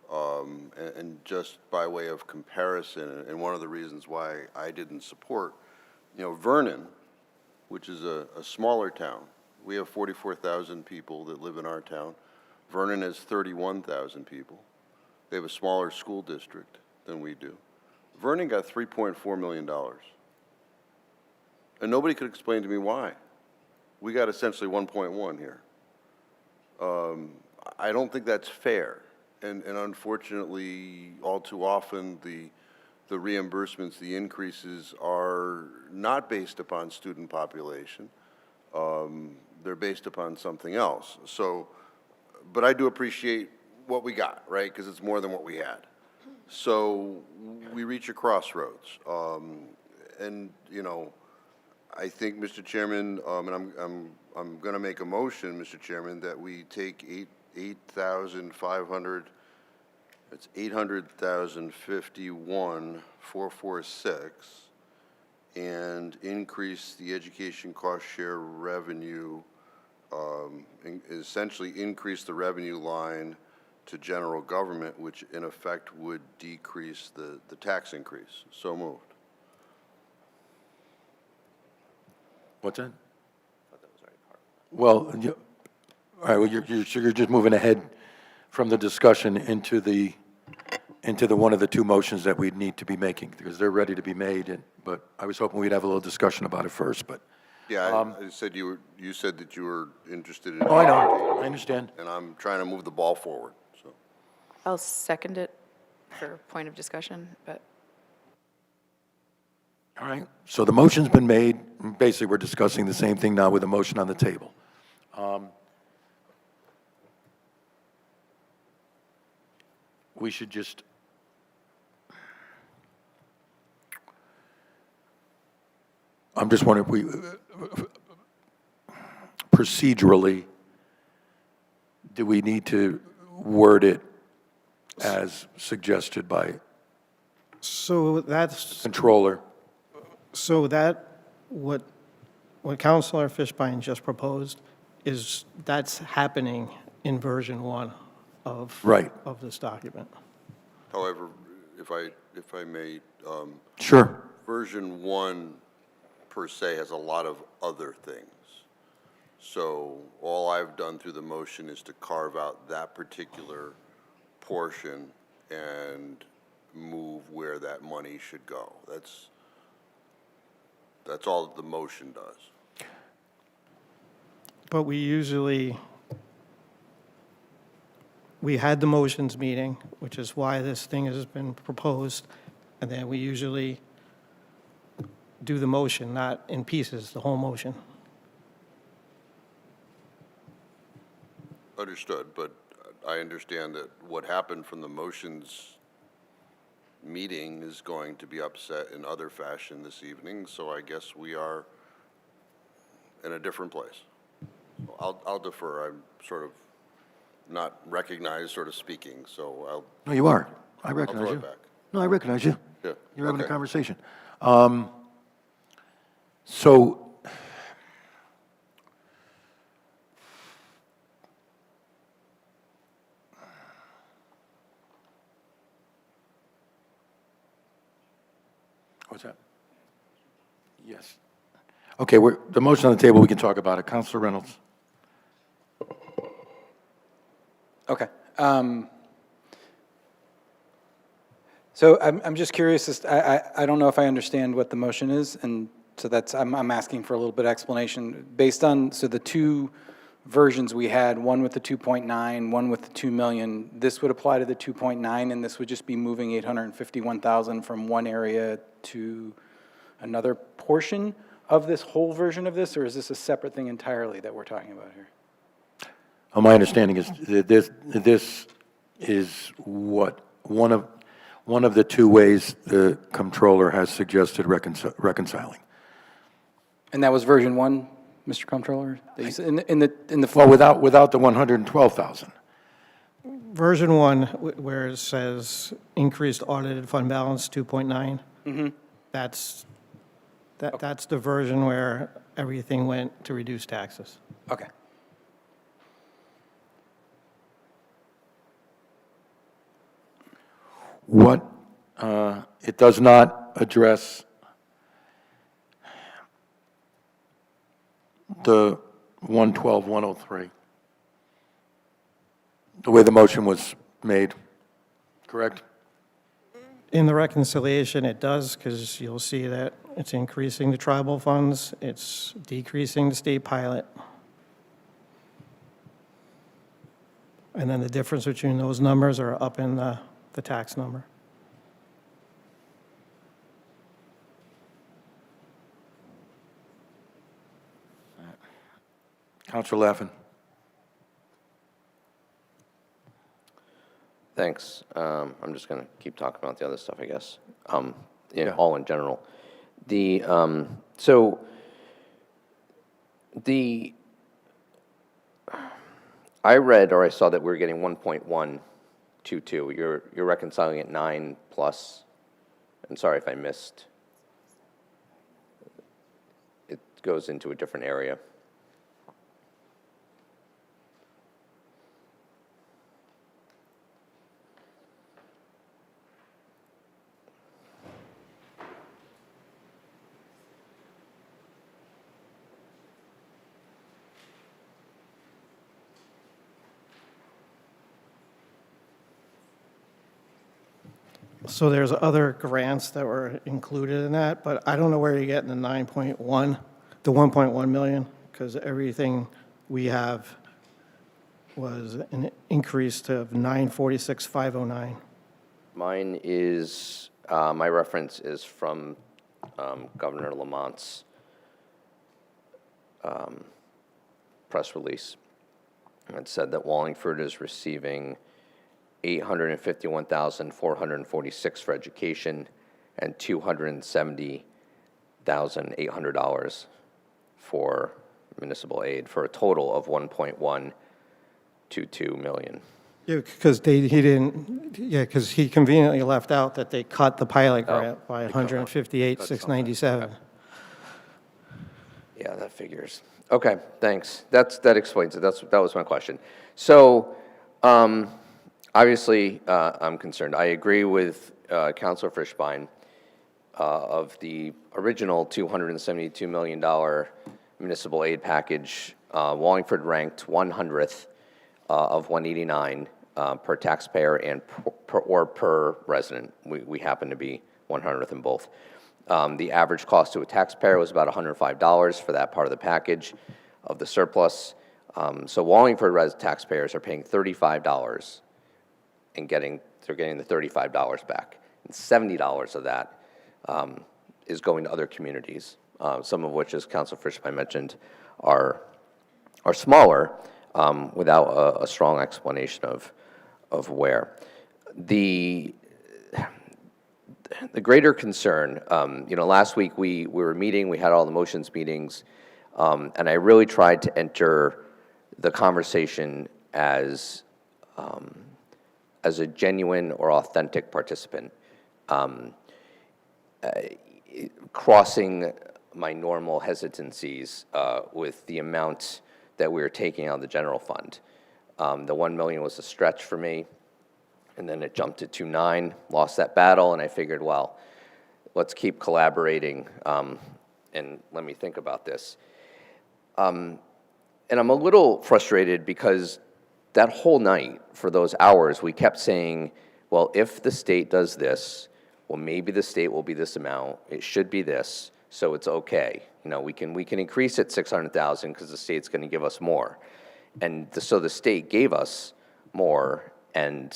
[SPEAKER 13] And just by way of comparison, and one of the reasons why I didn't support, Vernon, which is a smaller town, we have 44,000 people that live in our town. Vernon has 31,000 people. They have a smaller school district than we do. Vernon got $3.4 million. And nobody could explain to me why. We got essentially 1.1 here. I don't think that's fair. And unfortunately, all too often, the the reimbursements, the increases are not based upon student population. They're based upon something else. So, but I do appreciate what we got, right? Because it's more than what we had. So we reach a crossroads. And, you know, I think, Mr. Chairman, and I'm going to make a motion, Mr. Chairman, that we take 8,500, it's 800,051,446, and increase the education cost share revenue, essentially increase the revenue line to general government, which in effect would decrease the tax increase. So moved.
[SPEAKER 1] What's that? Well, all right, well, you're just moving ahead from the discussion into the one of the two motions that we need to be making, because they're ready to be made, but I was hoping we'd have a little discussion about it first, but.
[SPEAKER 13] Yeah, I said you said that you were interested in.
[SPEAKER 1] Oh, I know, I understand.
[SPEAKER 13] And I'm trying to move the ball forward, so.
[SPEAKER 12] I'll second it for point of discussion, but
[SPEAKER 1] All right, so the motion's been made. Basically, we're discussing the same thing now with a motion on the table. We should just, I'm just wondering if we, procedurally, do we need to word it as suggested by
[SPEAKER 15] So that's,
[SPEAKER 1] controller?
[SPEAKER 15] so that, what Councilor Fishbein just proposed is, that's happening in version 1 of.
[SPEAKER 1] Right.
[SPEAKER 15] Of this document.
[SPEAKER 13] However, if I may,
[SPEAKER 1] Sure.
[SPEAKER 13] version 1 per se has a lot of other things. So all I've done through the motion is to carve out that particular portion and move where that money should go. That's all that the motion does.
[SPEAKER 15] But we had the motions meeting, which is why this thing has been proposed, and then we usually do the motion, not in pieces, the whole motion.
[SPEAKER 13] Understood, but I understand that what happened from the motions meeting is going to be upset in other fashion this evening, so I guess we are in a different place. I'll defer. I'm sort of not recognized, sort of speaking, so I'll.
[SPEAKER 1] No, you are. I
[SPEAKER 13] I'll
[SPEAKER 1] recognize
[SPEAKER 13] throw
[SPEAKER 1] you.
[SPEAKER 13] it back.
[SPEAKER 1] No, I recognize you.
[SPEAKER 13] Yeah.
[SPEAKER 1] You're having a
[SPEAKER 13] Okay.
[SPEAKER 1] conversation. So, what's that? Yes. Okay, the motion on the table, we can talk about it. Councilor Reynolds.
[SPEAKER 16] Okay. So I'm just curious, I don't know if I understand what the motion is, and so I'm asking for a little bit of explanation. Based on, so the two versions we had, one with the 2.9, one with the 2 million, this would apply to the 2.9, and this would just be moving 851,000 from one area to another portion of this whole version of this, or is this a separate thing entirely that we're talking about here?
[SPEAKER 1] My understanding is that this is what, one of the two ways the comptroller has suggested reconciling.
[SPEAKER 16] And that was version 1, Mr. Comptroller? That you said in the
[SPEAKER 1] Well, without the 112,000.
[SPEAKER 15] Version 1, where it says increased audited fund balance, 2.9, that's the version where everything went to reduce taxes.
[SPEAKER 16] Okay.
[SPEAKER 1] What, it does not address the 112, 103, the way the motion was made, correct?
[SPEAKER 15] In the reconciliation, it does, because you'll see that it's increasing the tribal funds, it's decreasing the state pilot. And then the difference between those numbers are up in the tax number.
[SPEAKER 1] Counselor Laffin.
[SPEAKER 2] Thanks. I'm just going to keep talking about the other stuff, I guess,
[SPEAKER 1] Yeah.
[SPEAKER 2] all in general. I read or I saw that we were getting 1.122. You're reconciling at 9 plus, and sorry if I missed. It goes into a different area.
[SPEAKER 15] So there's other grants that were included in that, but I don't know where you're getting the 9.1, the 1.1 million, because everything we have was an increase to 946,509.
[SPEAKER 2] Mine is, my reference is from Governor Lamont's press release. It said that Wallingford is receiving $851,446 for education and $270,800 for municipal aid, for a total of 1.122 million.
[SPEAKER 15] Yeah, because because he conveniently left out that they cut the pilot grant by 158,697.
[SPEAKER 2] Yeah, that figures. Okay, thanks. That explains it. That was my question. So, obviously, I'm concerned. I agree with Councilor Frischbein of the original $272 million municipal aid package. Wallingford ranked 100th of 189 per taxpayer and per resident. We happen to be 100th in both. The average cost to a taxpayer was about $105 for that part of the package of the surplus. So Wallingford taxpayers are paying $35 and they're getting the $35 back. And $70 of that is going to other communities, some of which, as Councilor Frischbein mentioned, are smaller without a strong explanation of where. The greater concern, last week we were meeting, we had all the motions meetings, and I really tried to enter the conversation as a genuine or authentic participant, crossing my normal hesitancies with the amount that we were taking out of the general fund. The 1 million was a stretch for me, and then it jumped to 2.9, lost that battle, and I figured, well, let's keep collaborating, and let me think about this. And I'm a little frustrated because that whole night, for those hours, we kept saying, well, if the state does this, well, maybe the state will be this amount, it should be this, so it's okay. We can increase it 600,000 because the state's going to give us more. And so the state gave us more, and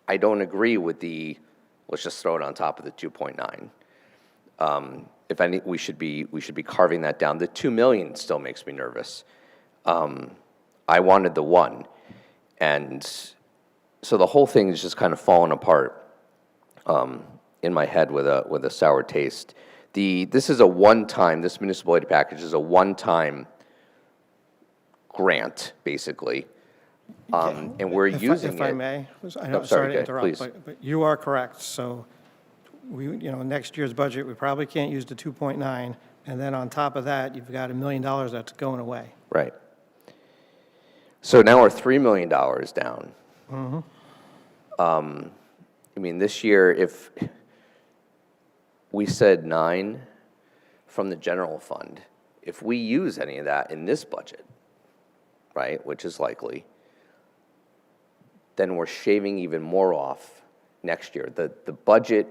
[SPEAKER 2] I don't agree with let's just throw it on top of the 2.9. If any, we should be carving that down. The 2 million still makes me nervous. I wanted the 1, and so the whole thing is just kind of falling apart in my head with a sour taste. This is a one-time. This municipal aid package is a one-time grant, basically, and we're using it.
[SPEAKER 15] If I may,
[SPEAKER 2] I'm
[SPEAKER 15] sorry to
[SPEAKER 2] go ahead,
[SPEAKER 15] interrupt,
[SPEAKER 2] please.
[SPEAKER 15] but you are correct. So next year's budget, we probably can't use the 2.9, and then on top of that, you've got $1 million that's going away.
[SPEAKER 2] Right. So now we're $3 million down.
[SPEAKER 15] Mm-hmm.
[SPEAKER 2] This year, if we said 9 from the general fund, if we use any of that in this budget, right, which is likely, then we're shaving even more off next year. The budget,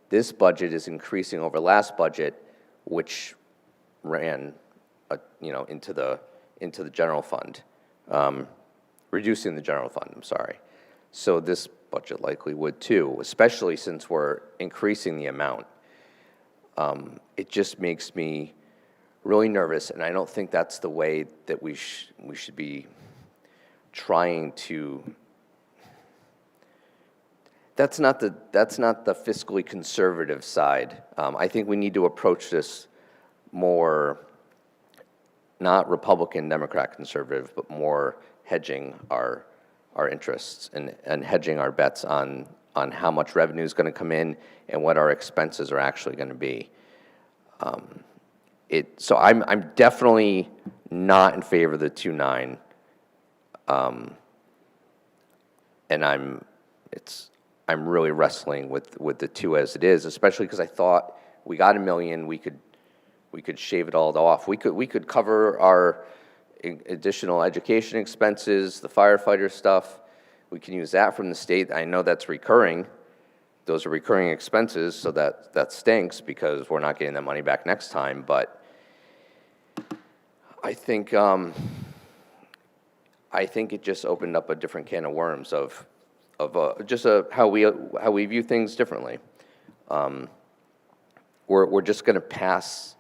[SPEAKER 2] this budget is increasing over last budget, which ran, into the general fund, reducing the general fund. I'm sorry. So this budget likely would too, especially since we're increasing the amount. It just makes me really nervous, and I don't think that's the way that we should be trying to. That's not the fiscally conservative side. I think we need to approach this more, not Republican, Democrat, conservative, but more hedging our interests and hedging our bets on how much revenue is going to come in and what our expenses are actually going to be. So I'm definitely not in favor of the 2.9, and I'm really wrestling with the 2 as it is, especially because I thought we got $1 million, we could shave it all off. We could cover our additional education expenses, the firefighter stuff. We can use that from the state. I know that's recurring. Those are recurring expenses, so that stinks because we're not getting that money back next time. But I think it just opened up a different can of worms of how we view things differently. We're just going to pass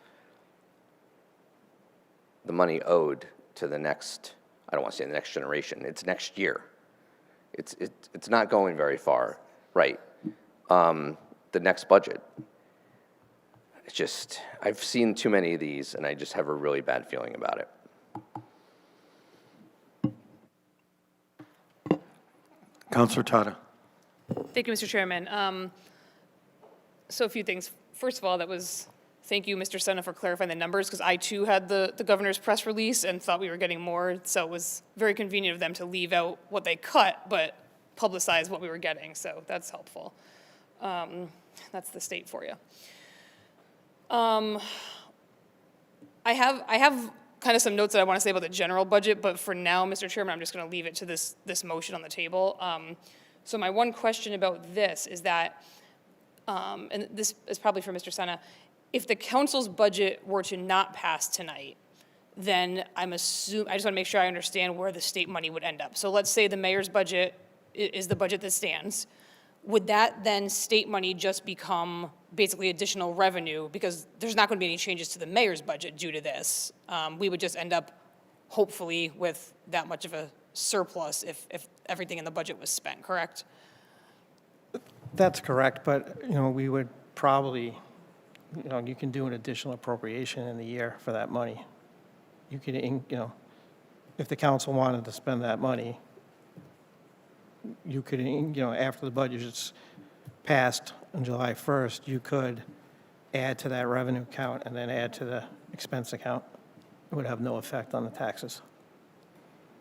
[SPEAKER 2] the money owed to the next. I don't want to say the next generation. It's next year. It's not going very far, right? The next budget. It's just, I've seen too many of these, and I just have a really bad feeling about it.
[SPEAKER 1] Councilor Tata.
[SPEAKER 7] Thank you, Mr. Chairman. So a few things. First of all, thank you, Mr. Senna, for clarifying the numbers, because I too had the governor's press release and thought we were getting more, so it was very convenient of them to leave out what they cut, but publicize what we were getting, so that's helpful. That's the state for you. I have kind of some notes that I want to say about the general budget, but for now, Mr. Chairman, I'm just going to leave it to this motion on the table. So my one question about this is that, and this is probably for Mr. Senna, if the council's budget were to not pass tonight, then I just want to make sure I understand where the state money would end up. So let's say the mayor's budget is the budget that stands. Would that then state money just become basically additional revenue, because there's not going to be any changes to the mayor's budget due to this? We would just end up, hopefully, with that much of a surplus if everything in the budget was spent, correct?
[SPEAKER 15] That's correct, but, we would probably, you can do an additional appropriation in the year for that money. You could, if the council wanted to spend that money, you could, after the budget is passed on July 1st, you could add to that revenue account and then add to the expense account. It would have no effect on the taxes.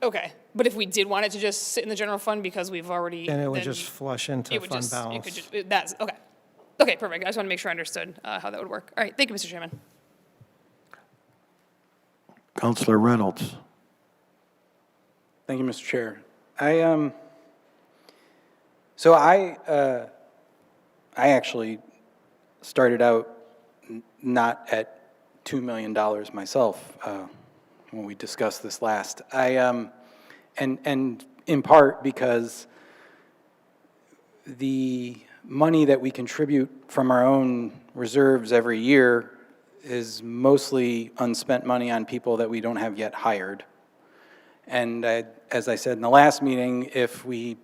[SPEAKER 7] Okay, but if we did want it to just sit in the general fund because we've already...
[SPEAKER 15] Then it would just flush into fund balance.
[SPEAKER 7] That's, okay. Okay, perfect. I just want to make sure I understood how that would work. All right, thank you, Mr. Chairman.
[SPEAKER 1] Councilor Reynolds.
[SPEAKER 16] Thank you, Mr. Chair. I actually started out not at $2 million myself when we discussed this last. And in part because the money that we contribute from our own reserves every year is mostly unspent money on people that we don't have yet hired. And as I said in the last meeting, if we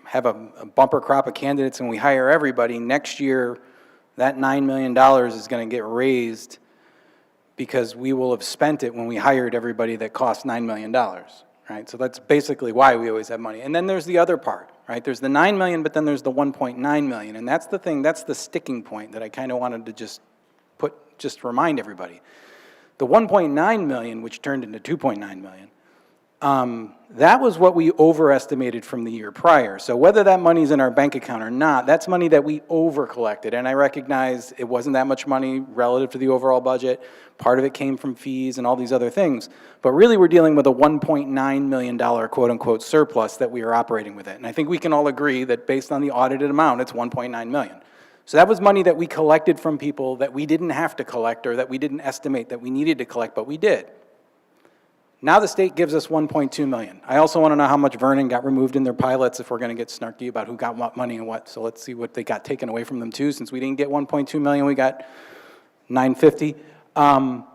[SPEAKER 16] have a bumper crop of candidates and we hire everybody, next year that $9 million is going to get raised because we will have spent it when we hired everybody that cost $9 million, right? So that's basically why we always have money. And then there's the other part, right? There's the $9 million, but then there's the $1.9 million. And that's the thing, that's the sticking point that I kind of wanted to just remind everybody. The $1.9 million, which turned into $2.9 million, that was what we overestimated from the year prior. So whether that money's in our bank account or not, that's money that we over-collected. And I recognize it wasn't that much money relative to the overall budget. Part of it came from fees and all these other things. But really we're dealing with a $1.9 million quote-unquote surplus that we are operating with it. And I think we can all agree that based on the audited amount, it's $1.9 million. So that was money that we collected from people that we didn't have to collect or that we didn't estimate that we needed to collect, but we did. Now the state gives us $1.2 million. I also want to know how much Vernon got removed in their pilots if we're going to get snarky about who got what money and what. So let's see what they got taken away from them too. Since we didn't get $1.2 million, we got $950,000.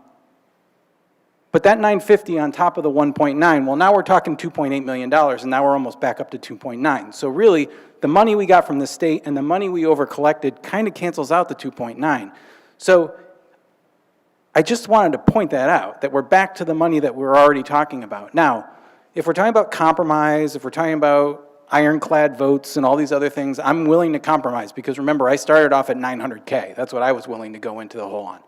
[SPEAKER 16] But that 950 on top of the 1.9, well, now we're talking $2.8 million, and now we're almost back up to 2.9. So really, the money we got from the state and the money we over-collected kind of cancels out the 2.9. So I just wanted to point that out, that we're back to the money that we're already talking about. Now, if we're talking about compromise, if we're talking about ironclad votes and all these other things, I'm willing to compromise, because remember, I started off at 900K. That's what I was willing to go into the hole on.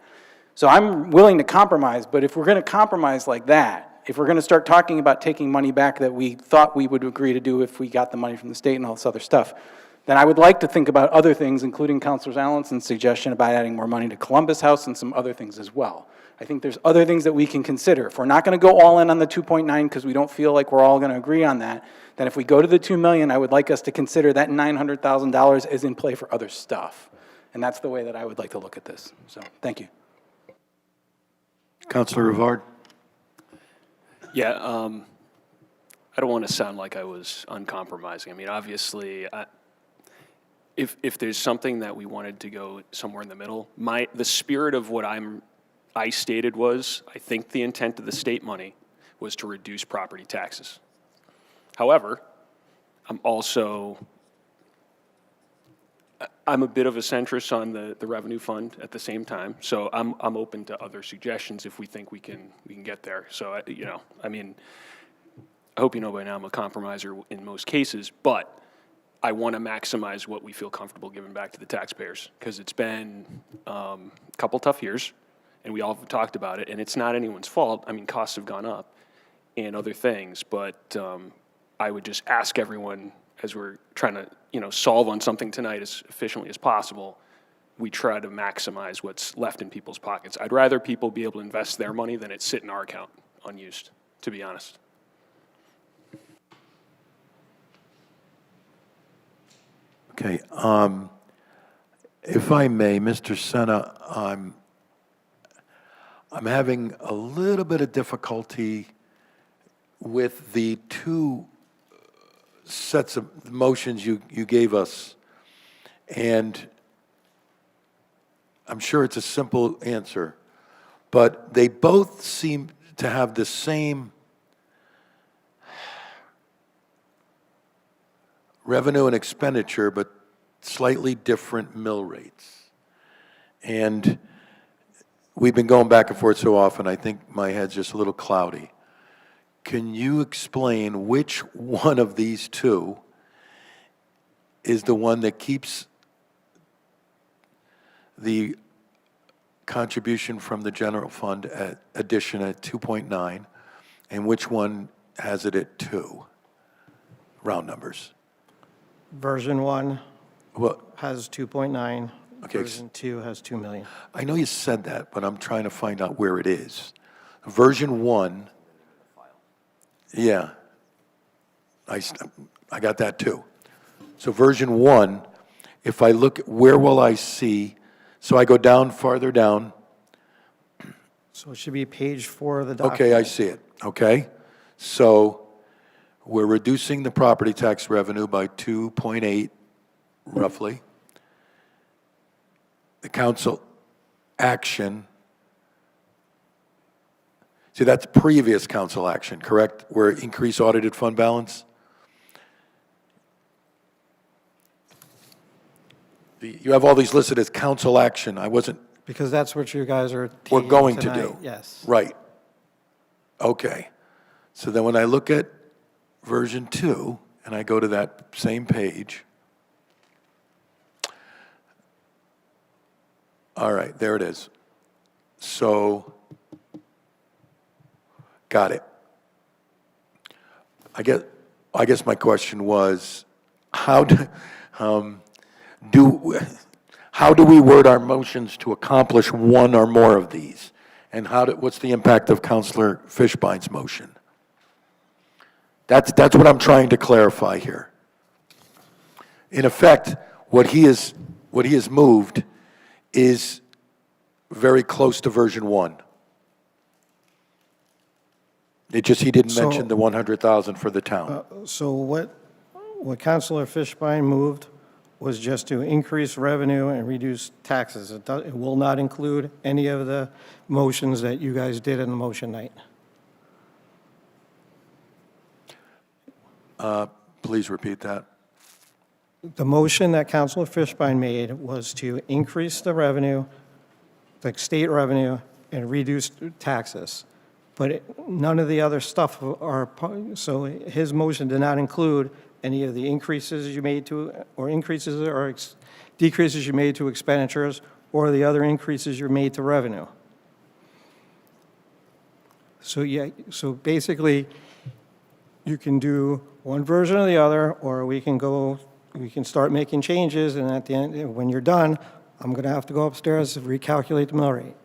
[SPEAKER 16] So I'm willing to compromise, but if we're going to compromise like that, if we're going to start talking about taking money back that we thought we would agree to do if we got the money from the state and all this other stuff, then I would like to think about other things, including Councilor Allison's suggestion about adding more money to Columbus House and some other things as well. I think there's other things that we can consider. If we're not going to go all in on the 2.9 because we don't feel like we're all going to agree on that, then if we go to the 2 million, I would like us to consider that $900,000 is in play for other stuff. And that's the way that I would like to look at this. So, thank you.
[SPEAKER 1] Councilor Rivard?
[SPEAKER 14] Yeah, I don't want to sound like I was uncompromising. I mean, obviously, if there's something that we wanted to go somewhere in the middle, the spirit of what I stated was, I think the intent of the state money was to reduce property taxes. However, I'm a bit of a centrist on the revenue fund at the same time, so I'm open to other suggestions if we think we can get there. So I mean, I hope you know by now I'm a compromiser in most cases, but I want to maximize what we feel comfortable giving back to the taxpayers, because it's been a couple tough years, and we all have talked about it, and it's not anyone's fault. I mean, costs have gone up and other things, but I would just ask everyone, as we're trying to solve on something tonight as efficiently as possible, we try to maximize what's left in people's pockets. I'd rather people be able to invest their money than it sit in our account unused, to be honest.
[SPEAKER 1] Okay, if I may, Mr. Senna, I'm having a little bit of difficulty with the two sets of motions you gave us, and I'm sure it's a simple answer, but they both seem to have the same revenue and expenditure, but slightly different mill rates. And we've been going back and forth so often, I think my head's just a little cloudy. Can you explain which one of these two is the one that keeps the contribution from the general fund addition at 2.9, and which one has it at 2? Round numbers.
[SPEAKER 15] Version 1
[SPEAKER 1] Well,
[SPEAKER 15] has 2.9.
[SPEAKER 1] Okay.
[SPEAKER 15] Version 2 has 2 million.
[SPEAKER 1] I know you said that, but I'm trying to find out where it is. Version 1, yeah, I got that too. So version 1, if I look, where will I see? So I go down, farther down.
[SPEAKER 15] So it should be page 4 of the document.
[SPEAKER 1] Okay, I see it. Okay. So we're reducing the property tax revenue by 2.8, roughly. The council action, see, that's previous council action, correct? Where increase audited fund balance? You have all these listed as council action. I wasn't,
[SPEAKER 15] Because that's what you guys are
[SPEAKER 1] we're
[SPEAKER 15] taking
[SPEAKER 1] going to
[SPEAKER 15] tonight.
[SPEAKER 1] do.
[SPEAKER 15] Yes.
[SPEAKER 1] Right. Okay. So then when I look at version 2, and I go to that same page, all right, there it is. So, got it. I guess my question was, how do we word our motions to accomplish one or more of these? And what's the impact of Councilor Fishbein's motion? That's what I'm trying to clarify here. In effect, what he has moved is very close to version 1. It just, he didn't mention the 100,000 for the town.
[SPEAKER 15] So what Councilor Fishbein moved was just to increase revenue and reduce taxes. It will not include any of the motions that you guys did in the motion night.
[SPEAKER 1] Please repeat that.
[SPEAKER 15] The motion that Councilor Fishbein made was to increase the revenue, the state revenue, and reduce taxes. But none of the other stuff are, so his motion did not include any of the increases you made to, or increases or decreases you made to expenditures, or the other increases you made to revenue. So yeah, so basically, you can do one version or the other, or we can start making changes, and at the end, when you're done, I'm going to have to go upstairs and recalculate the mill rate.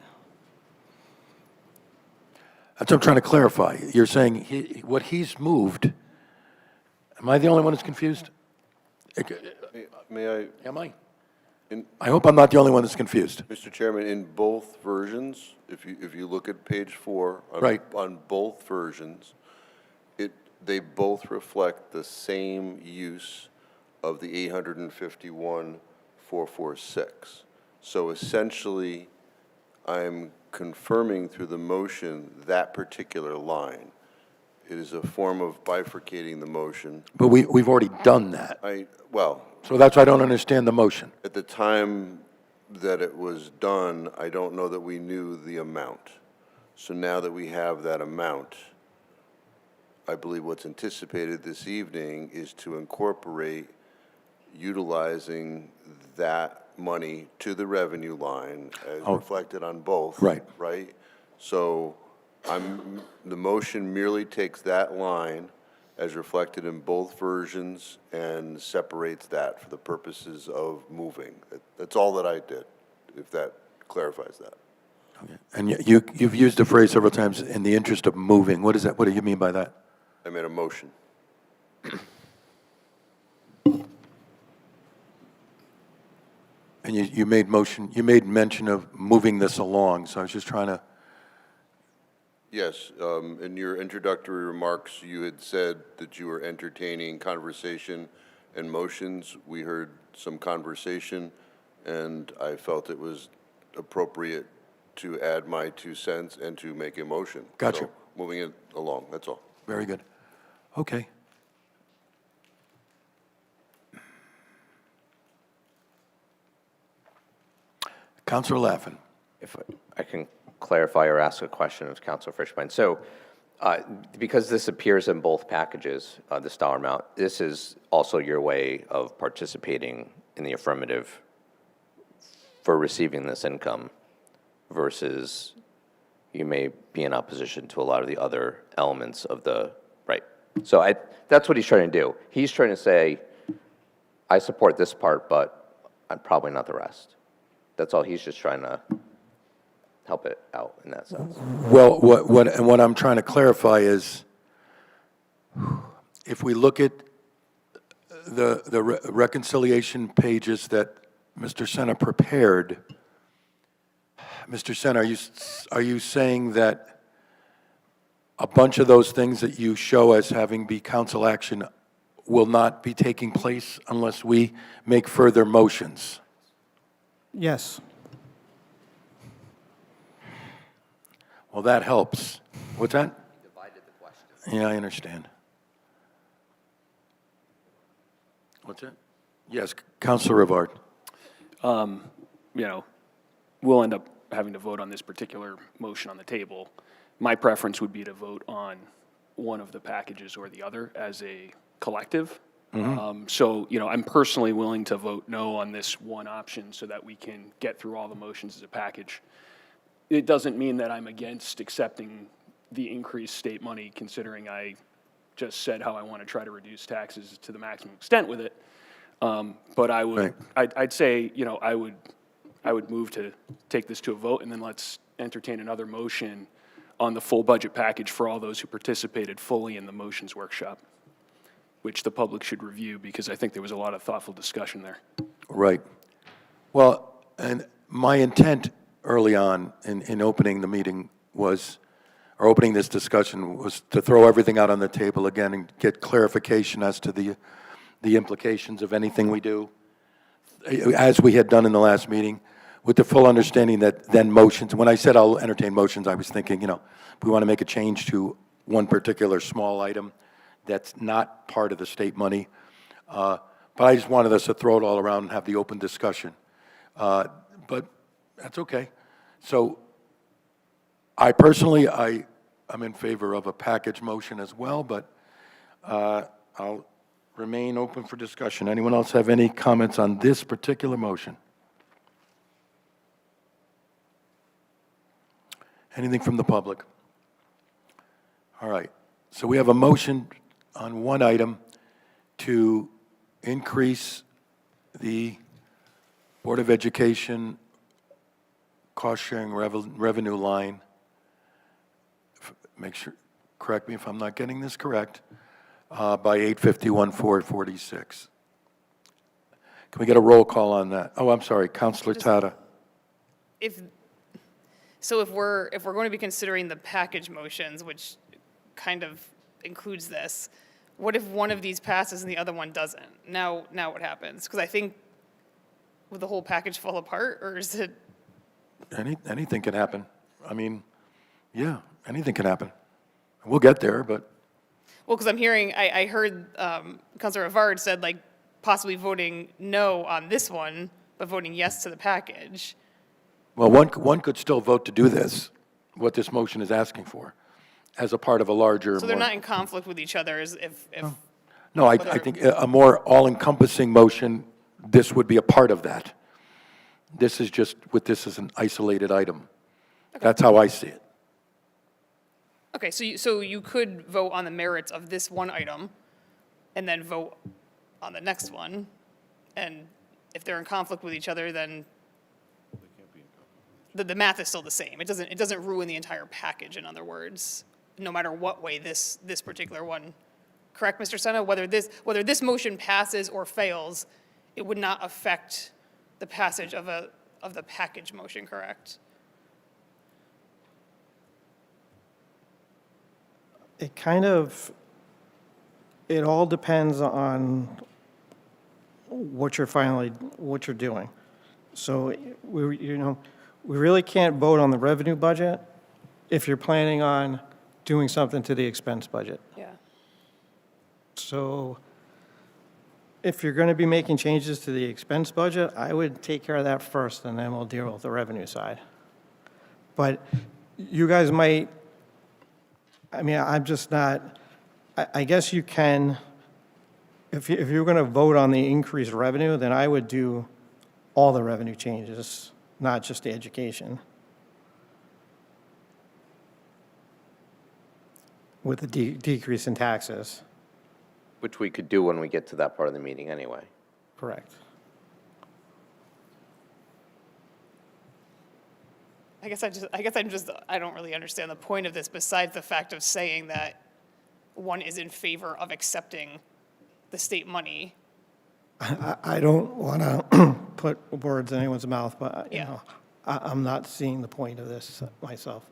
[SPEAKER 1] That's what I'm trying to clarify. You're saying what he's moved, am I the only one that's confused?
[SPEAKER 13] May I?
[SPEAKER 1] Am I? I hope I'm not the only one that's confused.
[SPEAKER 13] Mr. Chairman, in both versions, if you look at page 4,
[SPEAKER 1] Right.
[SPEAKER 13] on both versions, they both reflect the same use of the 851,446. So essentially, I'm confirming through the motion that particular line. It is a form of bifurcating the motion.
[SPEAKER 1] But we've already done that.
[SPEAKER 13] Well,
[SPEAKER 1] So that's why I don't understand the motion.
[SPEAKER 13] at the time that it was done, I don't know that we knew the amount. So now that we have that amount, I believe what's anticipated this evening is to incorporate utilizing that money to the revenue line as reflected on both.
[SPEAKER 1] Right.
[SPEAKER 13] Right? So the motion merely takes that line as reflected in both versions and separates that for the purposes of moving. That's all that I did, if that clarifies that.
[SPEAKER 1] And you've used the phrase several times, in the interest of moving. What is that? What do you mean by that?
[SPEAKER 13] I made a motion.
[SPEAKER 1] And you made mention of moving this along, so I was just trying to,
[SPEAKER 13] Yes, in your introductory remarks, you had said that you were entertaining conversation and motions. We heard some conversation, and I felt it was appropriate to add my 2 cents and to make a motion.
[SPEAKER 1] Gotcha.
[SPEAKER 13] So, moving it along, that's all.
[SPEAKER 1] very good. Okay. Councilor Laffin.
[SPEAKER 2] If I can clarify or ask a question of Councilor Fishbein. So because this appears in both packages, this dollar amount, this is also your way of participating in the affirmative for receiving this income versus you may be in opposition to a lot of the other elements of the, right. So that's what he's trying to do. He's trying to say, I support this part, but I'm probably not the rest. That's all. He's just trying to help it out in that sense.
[SPEAKER 1] Well, what I'm trying to clarify is, if we look at the reconciliation pages that Mr. Senna prepared, Mr. Senna, are you saying that a bunch of those things that you show as having be council action will not be taking place unless we make further motions?
[SPEAKER 15] Yes.
[SPEAKER 1] Well, that helps. What's that?
[SPEAKER 2] Divided the question.
[SPEAKER 1] Yeah, I understand. What's that? Yes, Councilor Rivard.
[SPEAKER 14] We'll end up having to vote on this particular motion on the table. My preference would be to vote on one of the packages or the other as a collective. So, I'm personally willing to vote no on this one option so that we can get through all the motions as a package. It doesn't mean that I'm against accepting the increased state money, considering I just said how I want to try to reduce taxes to the maximum extent with it. But I would, I'd say, I would move to take this to a vote, and then let's entertain another motion on the full budget package for all those who participated fully in the motions workshop, which the public should review, because I think there was a lot of thoughtful discussion there.
[SPEAKER 1] Right. Well, and my intent early on in opening the meeting was, or opening this discussion, was to throw everything out on the table again and get clarification as to the implications of anything we do, as we had done in the last meeting, with the full understanding that then motions, when I said I'll entertain motions, I was thinking, we want to make a change to one particular small item, that's not part of the state money. But I just wanted us to throw it all around and have the open discussion. But that's okay. So I personally, I'm in favor of a package motion as well, but I'll remain open for discussion. Anyone else have any comments on this particular motion? Anything from the public? All right. So we have a motion on one item to increase the Board of Education cost-sharing revenue line. Make sure, correct me if I'm not getting this correct, by $851,446. Can we get a roll call on that? Oh, I'm sorry, Councilor Tata.
[SPEAKER 7] If we're going to be considering the package motions, which kind of includes this, what if one of these passes and the other one doesn't? Now what happens? Because I think, would the whole package fall apart, or is it?
[SPEAKER 1] Anything can happen. I mean, yeah, anything can happen. We'll get there, but.
[SPEAKER 7] Well, because I'm hearing, I heard Councilor Rivard said, like, possibly voting no on this one, but voting yes to the package.
[SPEAKER 1] Well, one could still vote to do this, what this motion is asking for, as a part of a larger.
[SPEAKER 7] So they're not in conflict with each other as if.
[SPEAKER 1] No, I think a more all-encompassing motion, this would be a part of that. This is just, with this as an isolated item.
[SPEAKER 7] Okay.
[SPEAKER 1] That's how I see it.
[SPEAKER 7] Okay, so you could vote on the merits of this one item and then vote on the next one. And if they're in conflict with each other, then the math is still the same. It doesn't ruin the entire package, in other words, no matter what way this particular one. Correct, Mr. Senna? Whether this motion passes or fails, it would not affect the passage of the package motion, correct?
[SPEAKER 15] It all depends on what you're doing. So we really can't vote on the revenue budget if you're planning on doing something to the expense budget.
[SPEAKER 7] Yeah.
[SPEAKER 15] So if you're going to be making changes to the expense budget, I would take care of that first, and then we'll deal with the revenue side. But you guys might, I'm just not, I guess you can, if you're going to vote on the increased revenue, then I would do all the revenue changes, not just the education, with the decrease in taxes.
[SPEAKER 2] Which we could do when we get to that part of the meeting anyway.
[SPEAKER 15] Correct.
[SPEAKER 7] I guess I don't really understand the point of this, besides the fact of saying that one is in favor of accepting the state money.
[SPEAKER 15] I don't want to put words in anyone's mouth, but
[SPEAKER 7] Yeah.
[SPEAKER 15] I'm not seeing the point of this myself.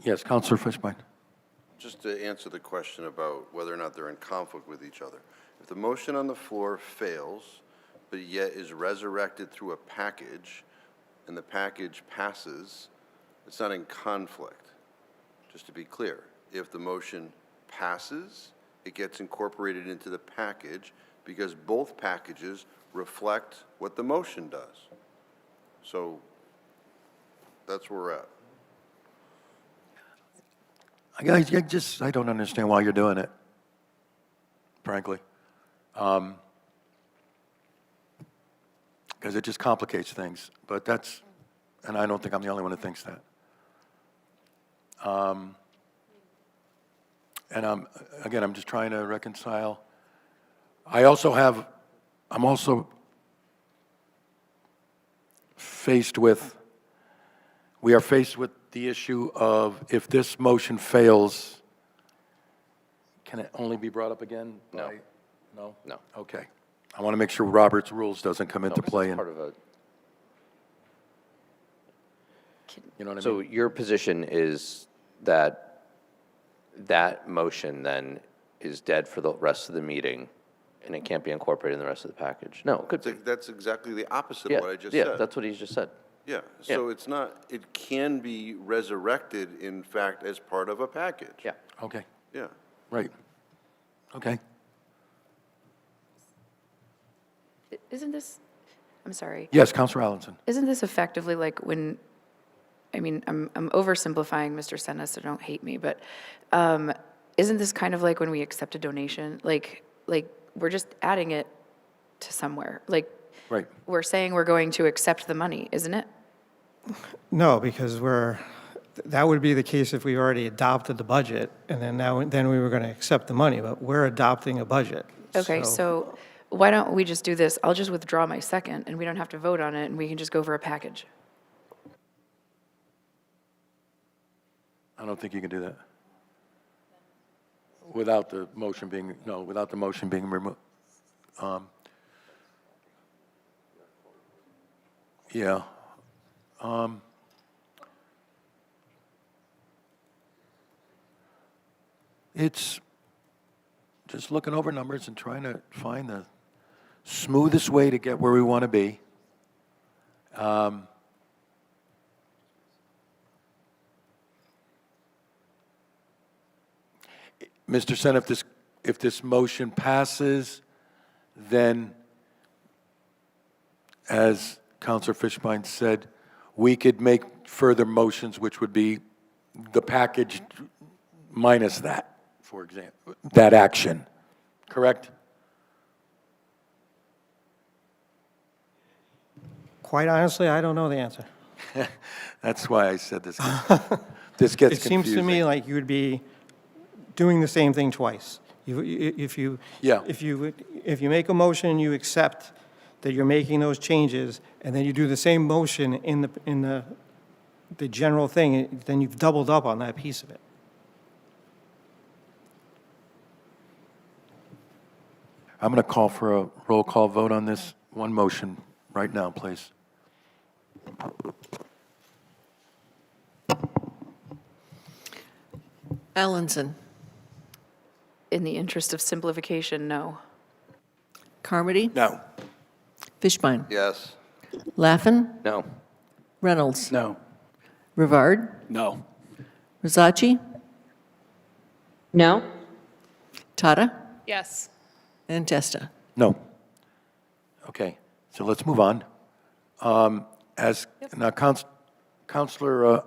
[SPEAKER 1] Yes, Councilor Fishbein.
[SPEAKER 13] Just to answer the question about whether or not they're in conflict with each other. If the motion on the floor fails, but yet is resurrected through a package, and the package passes, it's not in conflict. Just to be clear, if the motion passes, it gets incorporated into the package because both packages reflect what the motion does. So that's where we're at.
[SPEAKER 1] I don't understand why you're doing it, frankly. Because it just complicates things. But and I don't think I'm the only one who thinks that. And I'm just trying to reconcile. I'm also we are faced with the issue of, if this motion fails, can it only be brought up again?
[SPEAKER 2] No.
[SPEAKER 1] No?
[SPEAKER 2] No.
[SPEAKER 1] Okay. I want to make sure Robert's rules doesn't come into play.
[SPEAKER 2] Part of a.
[SPEAKER 1] You know what I
[SPEAKER 2] So
[SPEAKER 1] mean?
[SPEAKER 2] your position is that that motion then is dead for the rest of the meeting, and it can't be incorporated in the rest of the package? No, it could be.
[SPEAKER 13] That's exactly the opposite
[SPEAKER 2] Yeah,
[SPEAKER 13] of what I just
[SPEAKER 2] yeah,
[SPEAKER 13] said.
[SPEAKER 2] that's what he just said.
[SPEAKER 13] Yeah, so it's not, it can be resurrected, in fact, as part of a package.
[SPEAKER 2] Yeah.
[SPEAKER 1] Okay,
[SPEAKER 13] Yeah.
[SPEAKER 1] right. Okay.
[SPEAKER 12] Isn't this, I'm sorry.
[SPEAKER 1] Yes, Counselor Allenson.
[SPEAKER 12] Isn't this effectively like when, I mean, I'm oversimplifying, Mr. Senna, so don't hate me, but isn't this kind of like when we accept a donation? Like we're just adding it to somewhere. Like,
[SPEAKER 1] Right.
[SPEAKER 12] we're saying we're going to accept the money, isn't it?
[SPEAKER 15] No, because that would be the case if we already adopted the budget, and then we were going to accept the money, but we're adopting a budget.
[SPEAKER 12] Okay, so why don't we just do this? I'll just withdraw my second, and we don't have to vote on it, and we can just go for a package.
[SPEAKER 1] I don't think you can do that. Without the motion being removed. Yeah. It's just looking over numbers and trying to find the smoothest way to get where we want to be. Mr. Sen, if this motion passes, then, as Councilor Fishbein said, we could make further motions, which would be the package minus that, for example, that action, correct?
[SPEAKER 15] Quite honestly, I don't know the answer.
[SPEAKER 1] That's why I said this. This gets confusing.
[SPEAKER 15] It seems to me like you would be doing the same thing twice. If you make a motion, you accept that you're making those changes, and then you do the same motion in the general thing, then you've doubled up on that piece of it.
[SPEAKER 1] I'm going to call for a roll call vote on this one motion right now, please.
[SPEAKER 3] Allenson.
[SPEAKER 12] In the interest of simplification, no.
[SPEAKER 3] Carmody.
[SPEAKER 6] No.
[SPEAKER 3] Fishbein.
[SPEAKER 13] Yes.
[SPEAKER 3] Laffin.
[SPEAKER 2] No.
[SPEAKER 3] Reynolds.
[SPEAKER 16] No.
[SPEAKER 3] Rivard.
[SPEAKER 14] No.
[SPEAKER 3] Rosacci.
[SPEAKER 17] No.
[SPEAKER 3] Tata.
[SPEAKER 7] Yes.
[SPEAKER 3] And Testa.
[SPEAKER 1] No. Okay, so let's move on. Now, Counselor,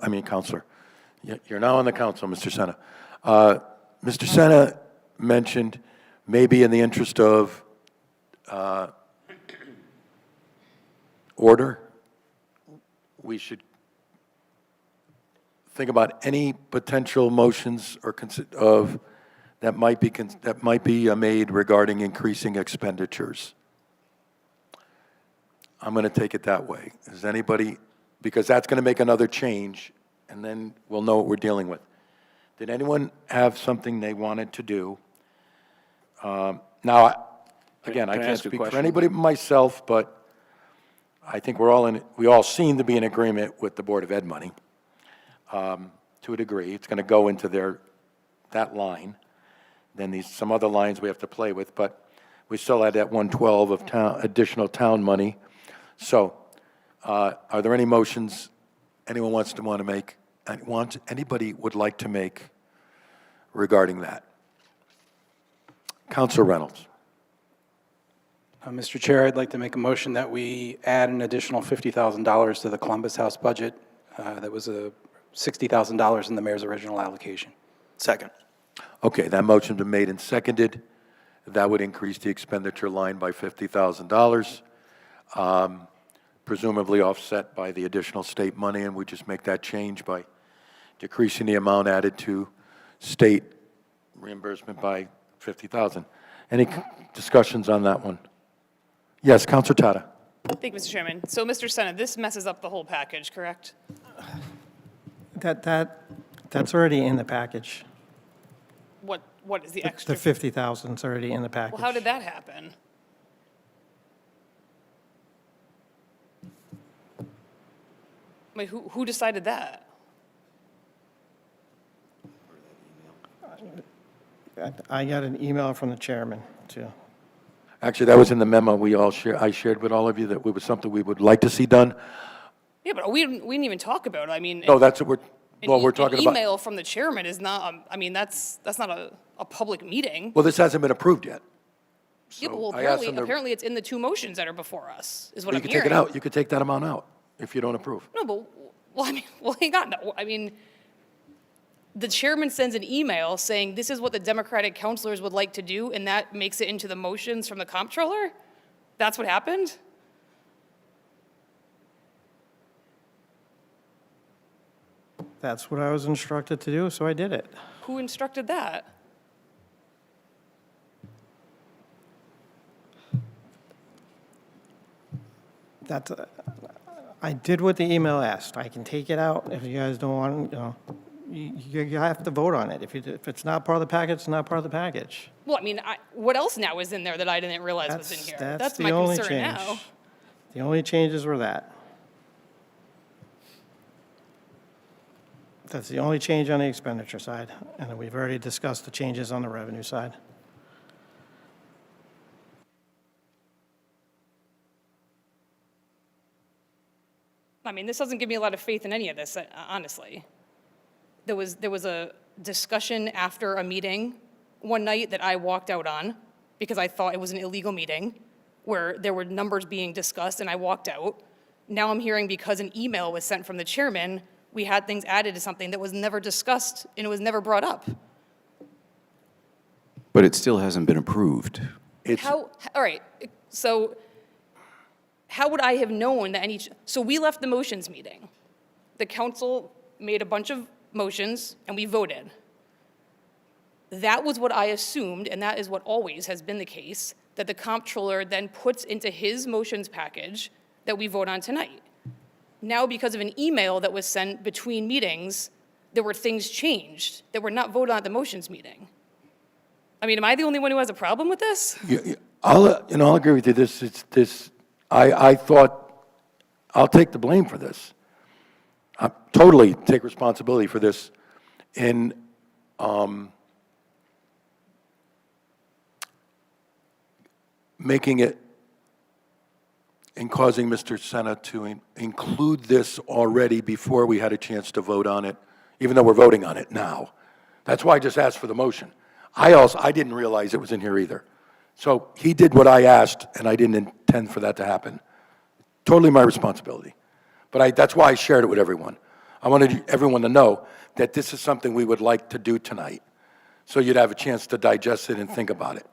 [SPEAKER 1] you're now on the council, Mr. Senna. Mr. Senna mentioned, maybe in the interest of order, we should think about any potential motions or that might be made regarding increasing expenditures. I'm going to take it that way. Is anybody, because that's going to make another change, and then we'll know what we're dealing with. Did anyone have something they wanted to do? Now, again, I
[SPEAKER 14] Can I
[SPEAKER 1] can't
[SPEAKER 14] ask a
[SPEAKER 1] speak for
[SPEAKER 14] question?
[SPEAKER 1] anybody but myself, but I think we all seem to be in agreement with the Board of Ed money to a degree. It's going to go into that line. Then some other lines we have to play with, but we still had that 112 of additional town money. So, are there any motions anyone want to make? Anybody would like to make regarding that? Councilor Reynolds.
[SPEAKER 16] Mr. Chair, I'd like to make a motion that we add an additional $50,000 to the Columbus House budget. That was $60,000 in the mayor's original allocation.
[SPEAKER 6] Second.
[SPEAKER 1] Okay, that motion's been made and seconded. That would increase the expenditure line by $50,000, presumably offset by the additional state money, and we just make that change by decreasing the amount added to state reimbursement by $50,000. Any discussions on that one? Yes, Councilor Tata.
[SPEAKER 7] Thank you, Mr. Chairman. So, Mr. Senna, this messes up the whole package, correct?
[SPEAKER 15] That's already in the package.
[SPEAKER 7] What is the
[SPEAKER 15] The
[SPEAKER 7] extra?
[SPEAKER 15] 50,000's already in the package.
[SPEAKER 7] Well, how did that happen? Wait, who decided that?
[SPEAKER 15] I got an email from the chairman, too.
[SPEAKER 1] Actually, that was in the memo I shared with all of you, that it was something we would like to see done.
[SPEAKER 7] Yeah, but we didn't even talk about it. I mean.
[SPEAKER 1] No, that's what we're
[SPEAKER 7] An
[SPEAKER 1] talking about.
[SPEAKER 7] email from the chairman is not, I mean, that's not a public meeting.
[SPEAKER 1] Well, this hasn't been approved yet.
[SPEAKER 7] Yeah, but well,
[SPEAKER 1] I asked them to-
[SPEAKER 7] apparently it's in the two motions that are before us, is what
[SPEAKER 1] You
[SPEAKER 7] I'm
[SPEAKER 1] could
[SPEAKER 7] hearing.
[SPEAKER 1] take it out. You could take that amount out if you don't approve.
[SPEAKER 7] No, but, hang on, no, I mean, the chairman sends an email saying this is what the Democratic councilors would like to do, and that makes it into the motions from the comptroller? That's what happened?
[SPEAKER 15] That's what I was instructed to do, so I did it.
[SPEAKER 7] Who instructed that?
[SPEAKER 15] That's, I did what the email asked. I can take it out if you guys don't want, you have to vote on it. If it's not part of the package, it's not part of the package.
[SPEAKER 7] Well, I mean, what else now is in there that I didn't realize was in here? That's my
[SPEAKER 15] the only
[SPEAKER 7] concern
[SPEAKER 15] change.
[SPEAKER 7] now.
[SPEAKER 15] The only changes were that. That's the only change on the expenditure side, and we've already discussed the changes on the revenue side.
[SPEAKER 7] I mean, this doesn't give me a lot of faith in any of this, honestly. There was a discussion after a meeting one night that I walked out on because I thought it was an illegal meeting where there were numbers being discussed and I walked out. Now I'm hearing because an email was sent from the chairman, we had things added to something that was never discussed and it was never brought up.
[SPEAKER 5] But it still hasn't been approved.
[SPEAKER 7] All right, so how would I have known that so we left the motions meeting. The council made a bunch of motions and we voted. That was what I assumed, and that is what always has been the case, that the comptroller then puts into his motions package that we vote on tonight. Now, because of an email that was sent between meetings, there were things changed that were not voted on at the motions meeting. I mean, am I the only one who has a problem with this?
[SPEAKER 1] I'll agree with you. I thought I'll take the blame for this. I totally take responsibility for this in making it and causing Mr. Senna to include this already before we had a chance to vote on it, even though we're voting on it now. That's why I just asked for the motion. I didn't realize it was in here either. So he did what I asked, and I didn't intend for that to happen. Totally my responsibility. But that's why I shared it with everyone. I wanted everyone to know that this is something we would like to do tonight, so you'd have a chance to digest it and think about it.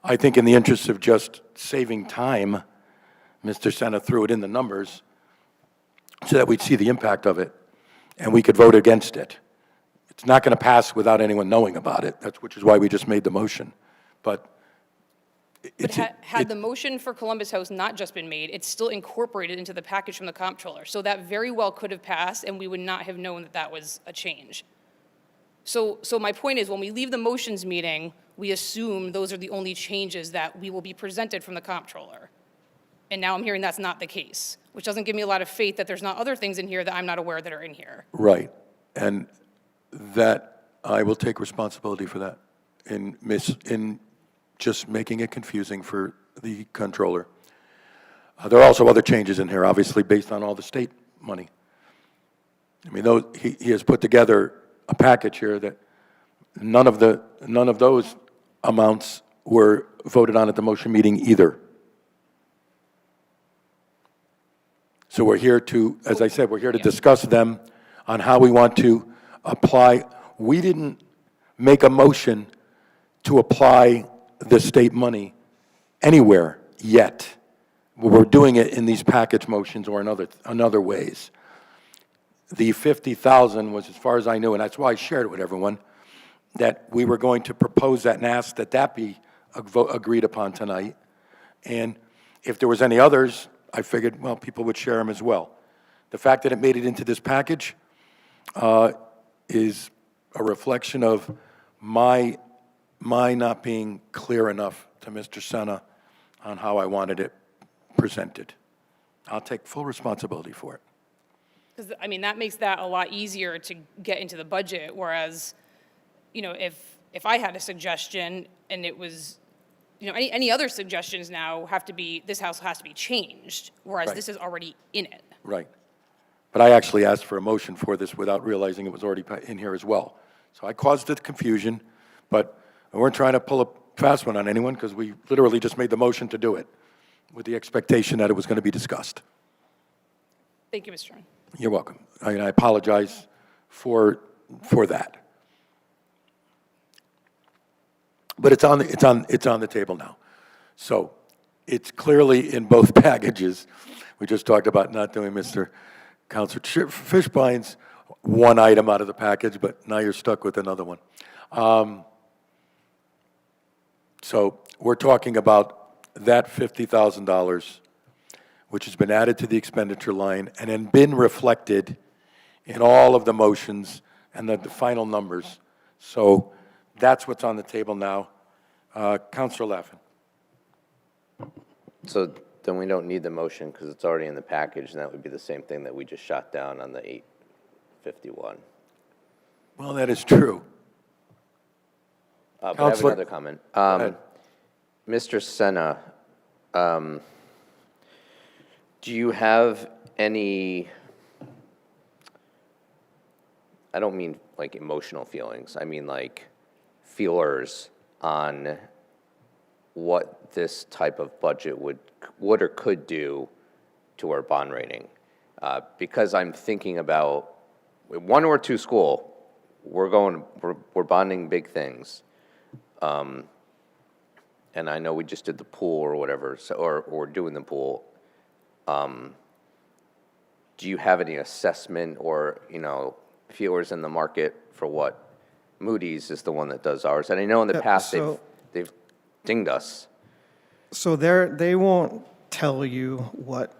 [SPEAKER 1] I think in the interest of just saving time, Mr. Senna threw it in the numbers so that we'd see the impact of it, and we could vote against it. It's not going to pass without anyone knowing about it, which is why we just made the motion. But
[SPEAKER 7] had the motion for Columbus House not just been made, it's still incorporated into the package from the comptroller. So that very well could have passed, and we would not have known that that was a change. So my point is, when we leave the motions meeting, we assume those are the only changes that we will be presented from the comptroller. And now I'm hearing that's not the case, which doesn't give me a lot of faith that there's not other things in here that I'm not aware that are in here.
[SPEAKER 1] Right. And that I will take responsibility for that in just making it confusing for the controller. There are also other changes in here, obviously, based on all the state money. I mean, he has put together a package here that none of those amounts were voted on at the motion meeting either. So we're here to, as I said, we're here to discuss them on how we want to apply. We didn't make a motion to apply the state money anywhere yet. We're doing it in these package motions or in other ways. The 50,000 was, as far as I knew, and that's why I shared it with everyone, that we were going to propose that and ask that be agreed upon tonight. And if there was any others, I figured, well, people would share them as well. The fact that it made it into this package is a reflection of my not being clear enough to Mr. Senna on how I wanted it presented. I'll take full responsibility for it.
[SPEAKER 7] Because, I mean, that makes that a lot easier to get into the budget, whereas, you know, if I had a suggestion and it was, you know, any other suggestions now have to be, this house has to be changed, whereas
[SPEAKER 1] Right.
[SPEAKER 7] this is already in it.
[SPEAKER 1] Right. But I actually asked for a motion for this without realizing it was already in here as well. So I caused the confusion, but we weren't trying to pull a fast one on anyone because we literally just made the motion to do it with the expectation that it was going to be discussed.
[SPEAKER 7] Thank you, Mr. Chairman.
[SPEAKER 1] You're welcome. I apologize for that. But it's on the table now. So it's clearly in both packages. We just talked about not doing Mr. Counselor Fishbine's one item out of the package, but now you're stuck with another one. So we're talking about that $50,000, which has been added to the expenditure line and then been reflected in all of the motions and the final numbers. So that's what's on the table now. Councilor Laffin.
[SPEAKER 2] So then we don't need the motion because it's already in the package, and that would be the same thing that we just shot down on the 851.
[SPEAKER 1] Well, that is true.
[SPEAKER 2] But I have another comment. Mr. Senna, do you have any, I don't mean like emotional feelings, I mean like feelers on what this type of budget would or could do to our bond rating? Because I'm thinking about one or two school, we're bonding big things. And I know we just did the pool or whatever, so, or doing the pool. Do you have any assessment or, feelers in the market for what Moody's is the one that does ours? And I know in the past they've dinged us.
[SPEAKER 15] So they won't tell you what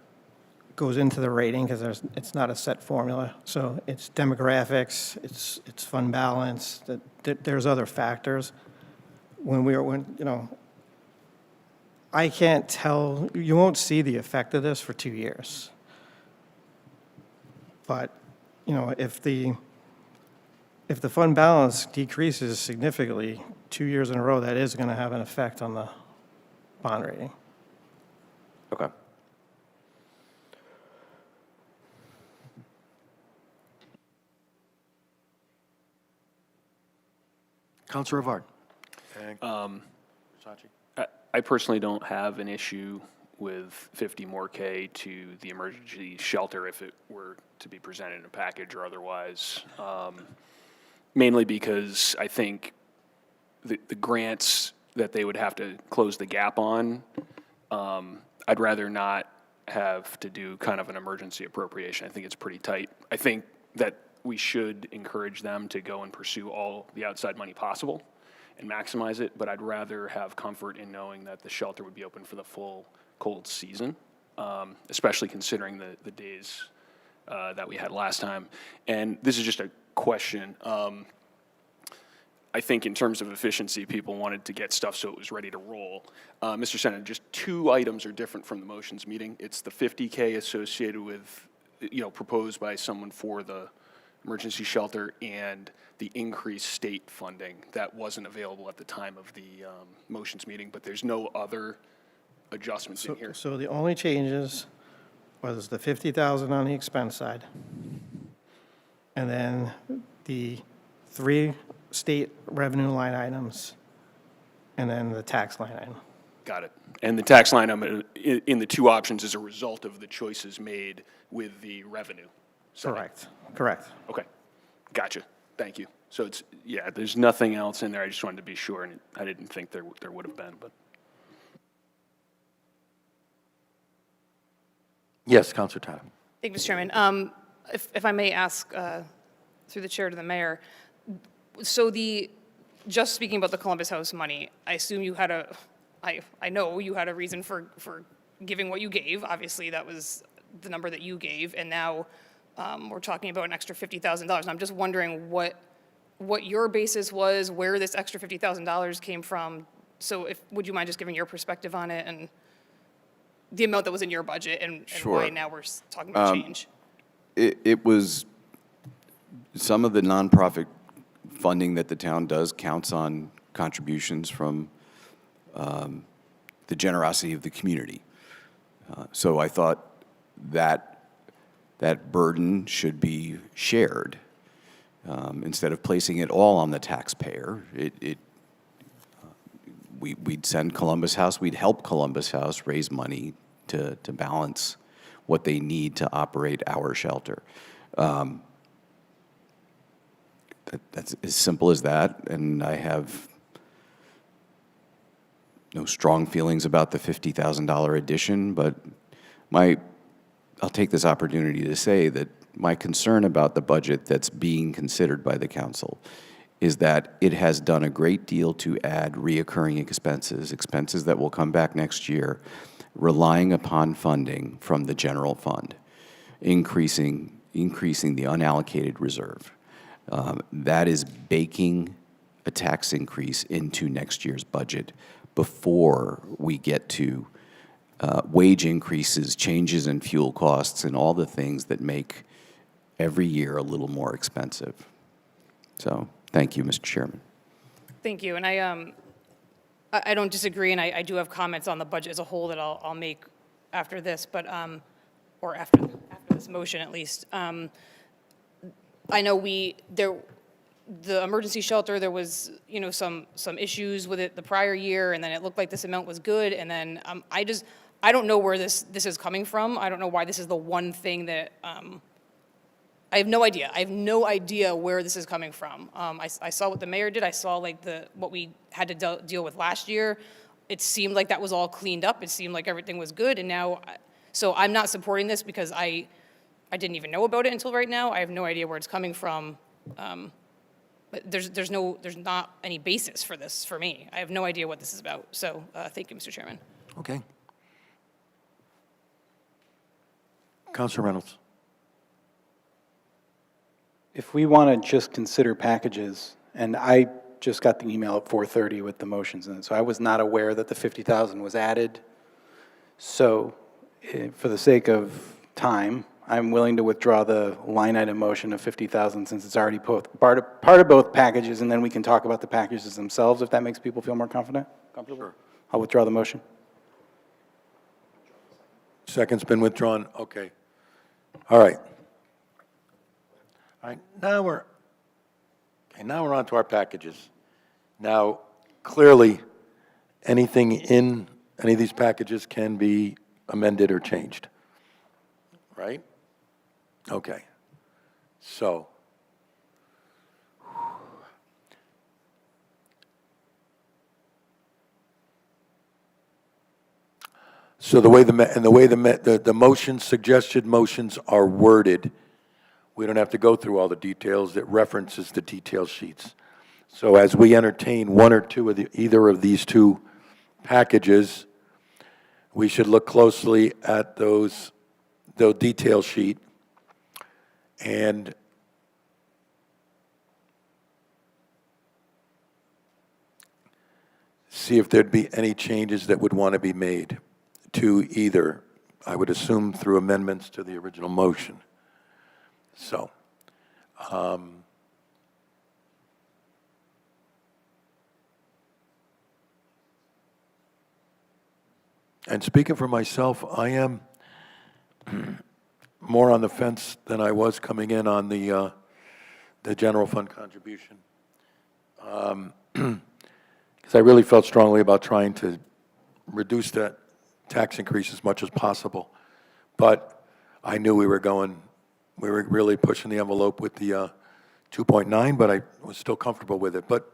[SPEAKER 15] goes into the rating because it's not a set formula. So it's demographics, it's fund balance, there's other factors. I can't tell, you won't see the effect of this for 2 years. But, if the fund balance decreases significantly 2 years in a row, that is going to have an effect on the bond rating.
[SPEAKER 2] Okay.
[SPEAKER 1] Councilor Rivard.
[SPEAKER 14] I personally don't have an issue with 50 more K to the emergency shelter if it were to be presented in a package or otherwise. Mainly because I think the grants that they would have to close the gap on, I'd rather not have to do kind of an emergency appropriation. I think it's pretty tight. I think that we should encourage them to go and pursue all the outside money possible and maximize it, but I'd rather have comfort in knowing that the shelter would be open for the full cold season, especially considering the days that we had last time. And this is just a question. I think in terms of efficiency, people wanted to get stuff so it was ready to roll. Mr. Senator, just two items are different from the motions meeting. It's the 50K associated with, proposed by someone for the emergency shelter and the increased state funding that wasn't available at the time of the motions meeting, but there's no other adjustments in here.
[SPEAKER 15] So the only changes was the 50,000 on the expense side, and then the 3 state revenue line items, and then the tax line item.
[SPEAKER 14] Got it. And the tax line item in the two options is a result of the choices made with the revenue.
[SPEAKER 15] Correct.
[SPEAKER 14] Okay, gotcha. Thank you. So there's nothing else in there. I just wanted to be sure, and I didn't think there would have been, but.
[SPEAKER 1] Yes, Councilor Tatum.
[SPEAKER 7] Thank you, Mr. Chairman. If I may ask through the chair to the mayor, so just speaking about the Columbus House money, I assume you had I know you had a reason for giving what you gave. Obviously, that was the number that you gave, and now we're talking about an extra $50,000. And I'm just wondering what your basis was, where this extra $50,000 came from. So would you mind just giving your perspective on it and the amount that was in your budget and why now we're talking about change?
[SPEAKER 5] It was some of the nonprofit funding that the town does counts on contributions from the generosity of the community. So I thought that that burden should be shared. Instead of placing it all on the taxpayer, we'd send Columbus House, we'd help Columbus House raise money to balance what they need to operate our shelter. That's as simple as that, and I have no strong feelings about the $50,000 addition, but I'll take this opportunity to say that my concern about the budget that's being considered by the council is that it has done a great deal to add reoccurring expenses that will come back next year, relying upon funding from the general fund, increasing the unallocated reserve. That is baking a tax increase into next year's budget before we get to wage increases, changes in fuel costs, and all the things that make every year a little more expensive. So, thank you, Mr. Chairman.
[SPEAKER 7] Thank you, and I don't disagree, and I do have comments on the budget as a whole that I'll make after this, but, or after this motion at least. I know the emergency shelter, there was, some issues with it the prior year, and then it looked like this amount was good, and then I don't know where this is coming from. I don't know why this is the one thing that, I have no idea. I have no idea where this is coming from. I saw what the mayor did. I saw what we had to deal with last year. It seemed like that was all cleaned up. It seemed like everything was good, and now, so I'm not supporting this because I didn't even know about it until right now. I have no idea where it's coming from. But there's not any basis for this for me. I have no idea what this is about. So thank you, Mr. Chairman.
[SPEAKER 1] Okay. Councilor Reynolds.
[SPEAKER 16] If we want to just consider packages, and I just got the email at 4:30 with the motions in it, so I was not aware that the 50,000 was added. So for the sake of time, I'm willing to withdraw the line item motion of 50,000 since it's already part of both packages, and then we can talk about the packages themselves if that makes people feel more comfortable. Sure. I'll withdraw the motion.
[SPEAKER 1] Second's been withdrawn. Okay. All right. All right. Now we're on to our packages. Now, clearly, anything in any of these packages can be amended or changed. Right? Okay. So, the way the motions, suggested motions are worded, we don't have to go through all the details. It references the detail sheets. So as we entertain one or two of either of these two packages, we should look closely at the detail sheet and see if there'd be any changes that would want to be made to either, I would assume through amendments to the original motion. So, and speaking for myself, I am more on the fence than I was coming in on the general fund contribution. Because I really felt strongly about trying to reduce that tax increase as much as possible. But I knew we were really pushing the envelope with the 2.9, but I was still comfortable with it. But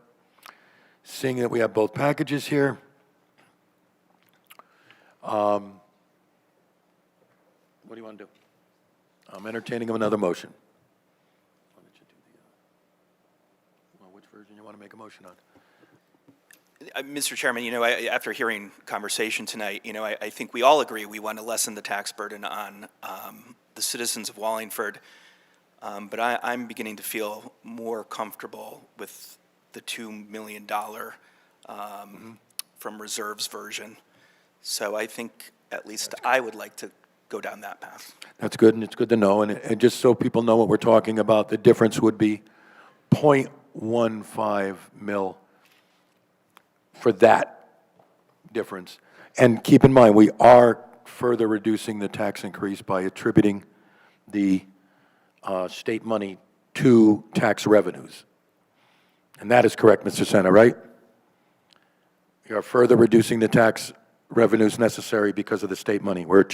[SPEAKER 1] seeing that we have both packages here, what do you want to do? I'm entertaining another motion. Why don't you do which version you want to make a motion on?
[SPEAKER 6] Mr. Chairman, after hearing conversation tonight, I think we all agree we want to lessen the tax burden on the citizens of Wallingford, but I'm beginning to feel more comfortable with the $2 million from reserves version. So I think at least I would like to go down that path.
[SPEAKER 1] That's good, and it's good to know. And just so people know what we're talking about, the difference would be 0.15 mil for that difference. And keep in mind, we are further reducing the tax increase by attributing the state money to tax revenues. And that is correct, Mr. Senna, right? We are further reducing the tax revenues necessary because of the state money. We're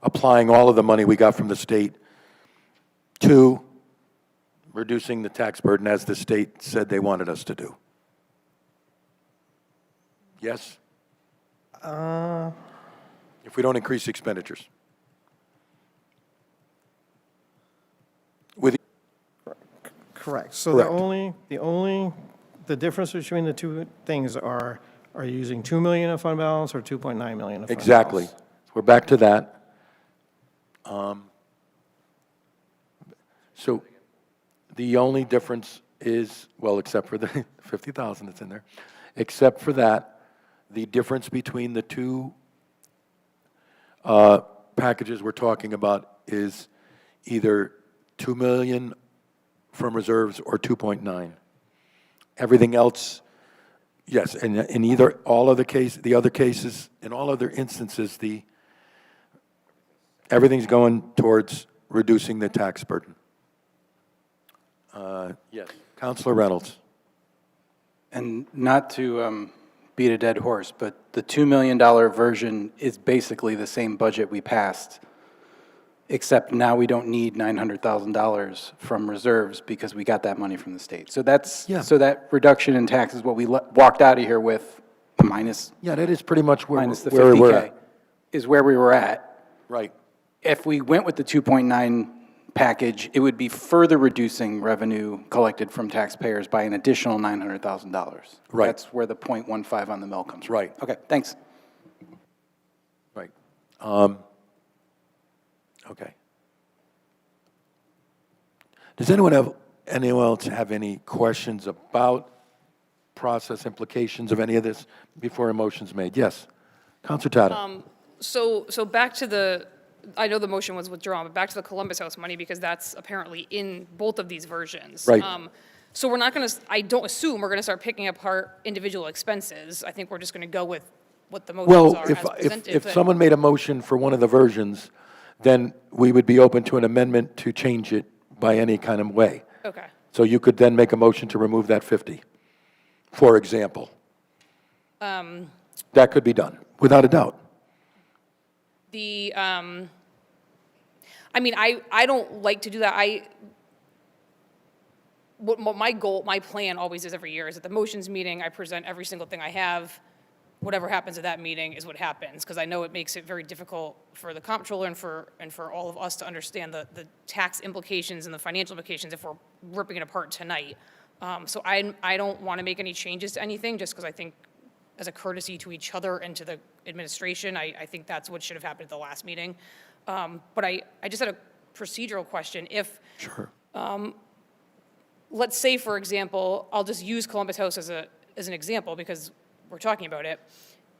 [SPEAKER 1] applying all of the money we got from the state to reducing the tax burden as the state said they wanted us to do. Yes? If we don't increase expenditures. With
[SPEAKER 15] Correct. So
[SPEAKER 1] Correct.
[SPEAKER 15] the difference between the two things are you using 2 million of fund balance or 2.9 million of fund
[SPEAKER 1] Exactly.
[SPEAKER 15] balance?
[SPEAKER 1] We're back to that. So the only difference is, well, except for the 50,000 that's in there, except for that, the difference between the two packages we're talking about is either 2 million from reserves or 2.9. Everything else, yes, and in either, all of the other cases, in all other instances, everything's going towards reducing the tax burden. Yes, Councilor Reynolds.
[SPEAKER 16] And not to beat a dead horse, but the $2 million version is basically the same budget we passed, except now we don't need $900,000 from reserves because we got that money from the state. So that's, so that reduction in tax is what we walked out of here with, minus.
[SPEAKER 1] Yeah, that is pretty much where,
[SPEAKER 16] minus the
[SPEAKER 1] where
[SPEAKER 16] 50K,
[SPEAKER 1] we're at.
[SPEAKER 16] is where we were at.
[SPEAKER 1] Right.
[SPEAKER 16] If we went with the 2.9 package, it would be further reducing revenue collected from taxpayers by an additional $900,000.
[SPEAKER 1] Right.
[SPEAKER 16] That's where the 0.15 on the mill comes from.
[SPEAKER 1] Right.
[SPEAKER 16] Okay, thanks.
[SPEAKER 1] Right. Okay. Does anyone else have any questions about process implications of any of this before a motion's made? Yes. Councilor Tata.
[SPEAKER 7] So back to the, I know the motion was withdrawn, but back to the Columbus House money, because that's apparently in both of these versions.
[SPEAKER 1] Right.
[SPEAKER 7] So we're not going to, I don't assume we're going to start picking apart individual expenses. I think we're just going to go with what the motions
[SPEAKER 1] Well,
[SPEAKER 7] are as presented.
[SPEAKER 1] if
[SPEAKER 7] but-
[SPEAKER 1] someone made a motion for one of the versions, then we would be open to an amendment to change it by any kind of way.
[SPEAKER 7] Okay.
[SPEAKER 1] So you could then make a motion to remove that 50, for example. That could be done, without a doubt.
[SPEAKER 7] I mean, I don't like to do that. What my goal, my plan always is every year is at the motions meeting, I present every single thing I have. Whatever happens at that meeting is what happens, because I know it makes it very difficult for the comptroller and for all of us to understand the tax implications and the financial implications if we're ripping it apart tonight. So I don't want to make any changes to anything, just because I think as a courtesy to each other and to the administration, I think that's what should have happened at the last meeting. But I just had a procedural question. If,
[SPEAKER 1] Sure.
[SPEAKER 7] Let's say, for example, I'll just use Columbus House as an example because we're talking about it.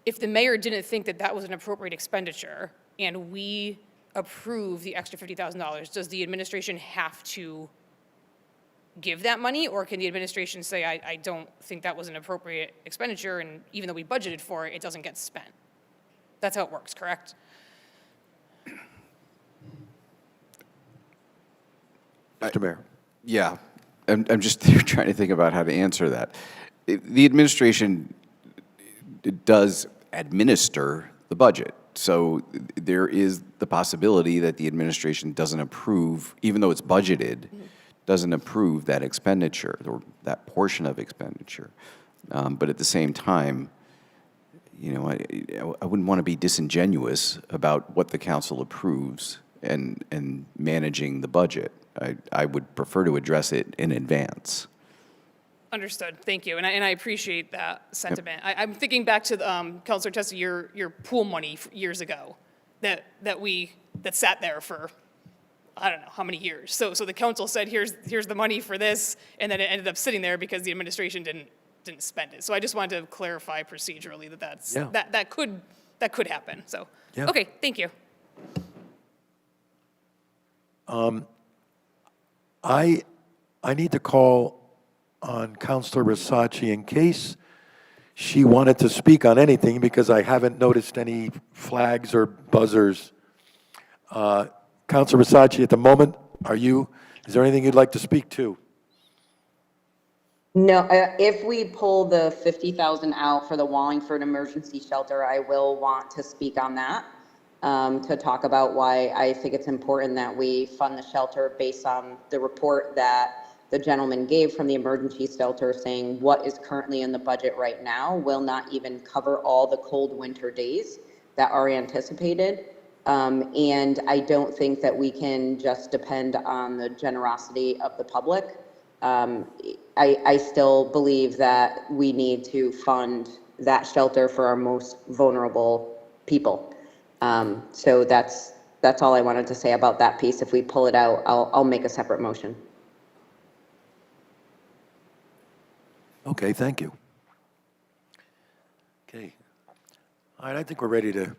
[SPEAKER 7] If the mayor didn't think that that was an appropriate expenditure and we approve the extra $50,000, does the administration have to give that money, or can the administration say, I don't think that was an appropriate expenditure, and even though we budgeted for it, it doesn't get spent? That's how it works, correct?
[SPEAKER 1] Mr. Mayor.
[SPEAKER 5] Yeah, I'm just trying to think about how to answer that. The administration does administer the budget. So there is the possibility that the administration doesn't approve, even though it's budgeted, doesn't approve that expenditure or that portion of expenditure. But at the same time, you know, I wouldn't want to be disingenuous about what the council approves and managing the budget. I would prefer to address it in advance.
[SPEAKER 7] Understood. Thank you. And I appreciate that sentiment. I'm thinking back to Councilor Testa, your pool money years ago that sat there for I don't know how many years. So the council said, here's the money for this, and then it ended up sitting there because the administration didn't spend it. So I just wanted to clarify procedurally that could happen. So okay, thank you.
[SPEAKER 1] I need to call on Councilor Versace in case she wanted to speak on anything, because I haven't noticed any flags or buzzers. Councilor Versace, at the moment, is there anything you'd like to speak to?
[SPEAKER 17] No, if we pull the 50,000 out for the Wallingford Emergency Shelter, I will want to speak on that, to talk about why I think it's important that we fund the shelter based on the report that the gentleman gave from the emergency shelter, saying what is currently in the budget right now will not even cover all the cold winter days that are anticipated. And I don't think that we can just depend on the generosity of the public. I still believe that we need to fund that shelter for our most vulnerable people. So that's all I wanted to say about that piece. If we pull it out, I'll make a separate motion.
[SPEAKER 1] Okay, thank you. Okay. All right, I think we're ready to,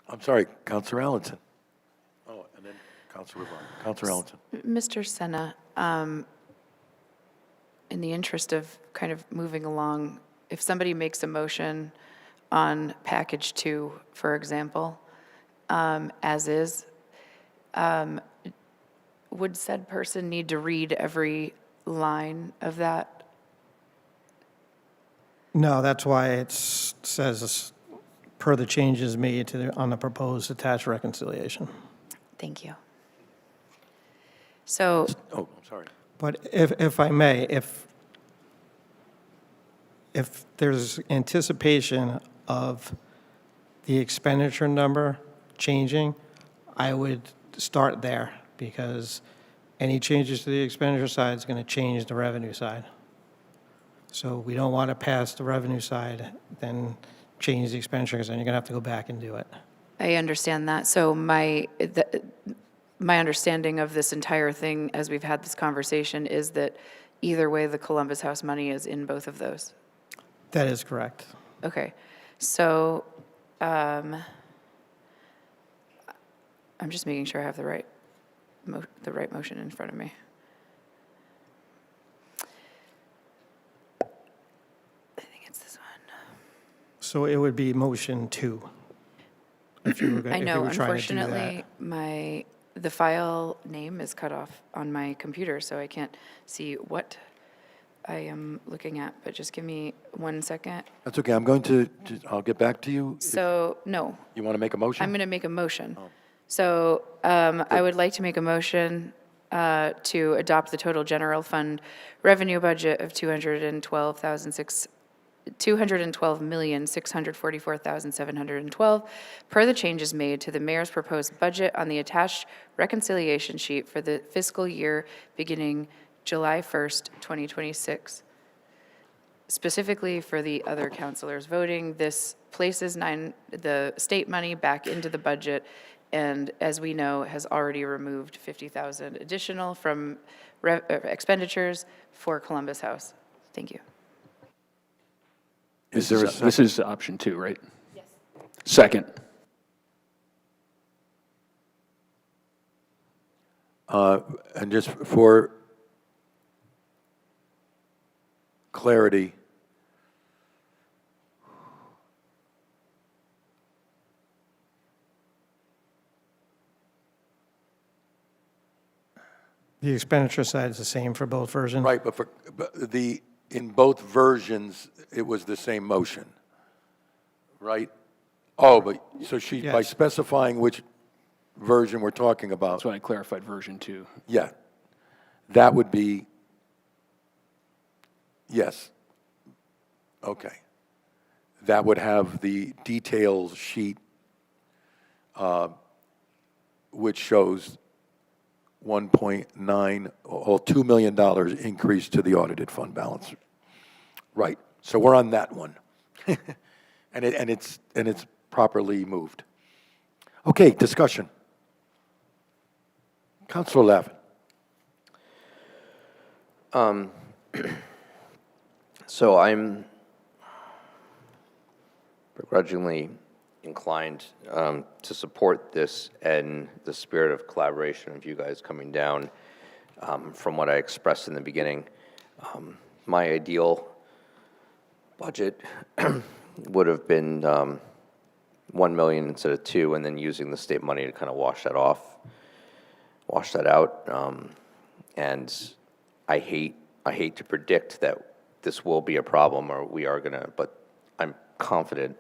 [SPEAKER 1] I'm sorry, Councilor Allenson. Oh, and then Councilor Rivard. Councilor Allenson.
[SPEAKER 12] Mr. Senna, in the interest of kind of moving along, if somebody makes a motion on package 2, for example, as is, would said person need to read every line of that?
[SPEAKER 15] No, that's why it says, per the changes made on the proposed attached reconciliation.
[SPEAKER 12] Thank you. So,
[SPEAKER 1] Oh, I'm sorry.
[SPEAKER 15] But if I may, if there's anticipation of the expenditure number changing, I would start there, because any changes to the expenditure side is going to change the revenue side. So we don't want to pass the revenue side, then change the expenditure, because then you're going to have to go back and do it.
[SPEAKER 12] I understand that. So my understanding of this entire thing, as we've had this conversation, is that either way, the Columbus House money is in both of those.
[SPEAKER 15] That is correct.
[SPEAKER 12] Okay. So I'm just making sure I have the right motion in front of me. I think it's this one.
[SPEAKER 15] So it would be motion 2. If you were going,
[SPEAKER 12] I know,
[SPEAKER 15] if you were trying to do that.
[SPEAKER 12] unfortunately, the file name is cut off on my computer, so I can't see what I am looking at, but just give me 1 second.
[SPEAKER 1] That's okay, I'll get back to you.
[SPEAKER 12] So, no,
[SPEAKER 1] You want to make a motion?
[SPEAKER 12] I'm going to make a motion. So I would like to make a motion to adopt the total general fund revenue budget of $212,644,712 per the changes made to the mayor's proposed budget on the attached reconciliation sheet for the fiscal year beginning July 1st, 2026. Specifically for the other councilors voting, this places the state money back into the budget, and as we know, has already removed $50,000 additional from expenditures for Columbus House. Thank you.
[SPEAKER 1] Is there a second?
[SPEAKER 14] This is option 2, right? Yes. Second.
[SPEAKER 1] And just for clarity,
[SPEAKER 15] The expenditure side is the same for both versions?
[SPEAKER 1] right, but in both versions, it was the same motion, right? Oh, but, so by
[SPEAKER 15] Yes.
[SPEAKER 1] specifying which version we're talking about,
[SPEAKER 14] That's why I clarified version 2.
[SPEAKER 1] yeah, that would be, yes. Okay. That would have the details sheet, which shows 1.9, or $2 million increase to the audited fund balance. Right, so we're on that one. And it's properly moved. Okay, discussion. Councilor Lavin.
[SPEAKER 2] So I'm begrudgingly inclined to support this in the spirit of collaboration of you guys coming down from what I expressed in the beginning. My ideal budget would have been 1 million instead of 2, and then using the state money to kind of wash that off. wash that out. And I hate to predict that this will be a problem, or we are gonna, but I'm confident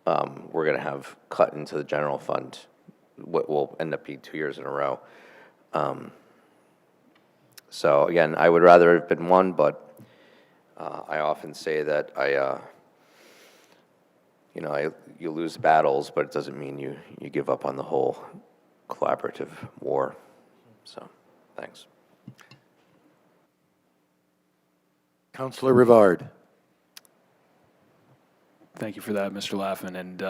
[SPEAKER 2] we're gonna have cut into the general fund, what will end up being 2 years in a row. So again, I would rather have been one, but I often say that you lose battles, but it doesn't mean you give up on the whole collaborative war. So, thanks.
[SPEAKER 1] Councilor Rivard.
[SPEAKER 14] Thank you for that, Mr. Laffin. And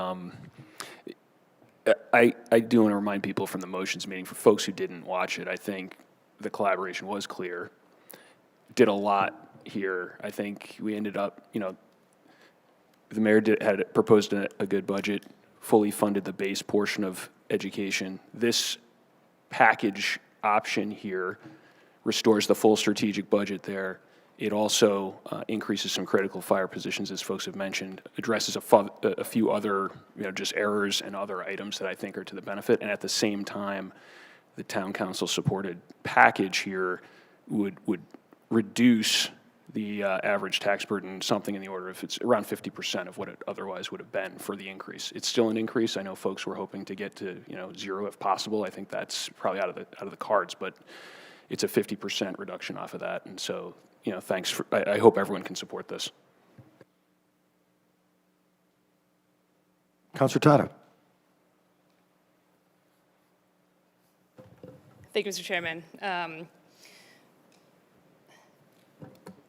[SPEAKER 14] I do want to remind people from the motions meeting, for folks who didn't watch it, I think the collaboration was clear. Did a lot here. I think we ended up, the mayor had proposed a good budget, fully funded the base portion of education. This package option here restores the full strategic budget there. It also increases some critical fire positions, as folks have mentioned, addresses a few other, just errors and other items that I think are to the benefit. And at the same time, the town council supported package here would reduce the average tax burden something in the order of, it's around 50% of what it otherwise would have been for the increase. It's still an increase. I know folks were hoping to get to zero if possible. I think that's probably out of the cards, but it's a 50% reduction off of that. And so, thanks. I hope everyone can support this.
[SPEAKER 1] Councilor Tata.
[SPEAKER 7] Thank you, Mr. Chairman.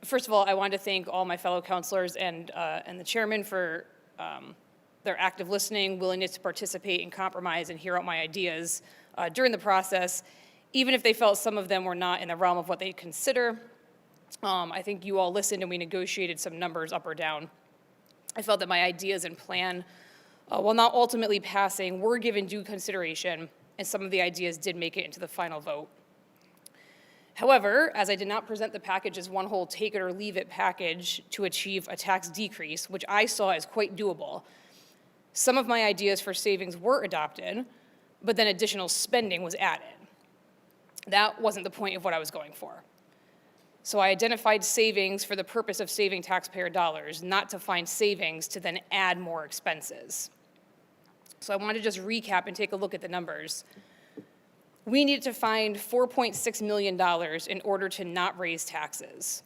[SPEAKER 7] First of all, I want to thank all my fellow councilors and the chairman for their active listening, willingness to participate and compromise and hear out my ideas during the process, even if they felt some of them were not in the realm of what they consider. I think you all listened and we negotiated some numbers up or down. I felt that my ideas and plan, while not ultimately passing, were given due consideration, and some of the ideas did make it into the final vote. However, as I did not present the package as one whole take it or leave it package to achieve a tax decrease, which I saw as quite doable, some of my ideas for savings were adopted, but then additional spending was added. That wasn't the point of what I was going for. So I identified savings for the purpose of saving taxpayer dollars, not to find savings to then add more expenses. So I want to just recap and take a look at the numbers. We needed to find $4.6 million in order to not raise taxes.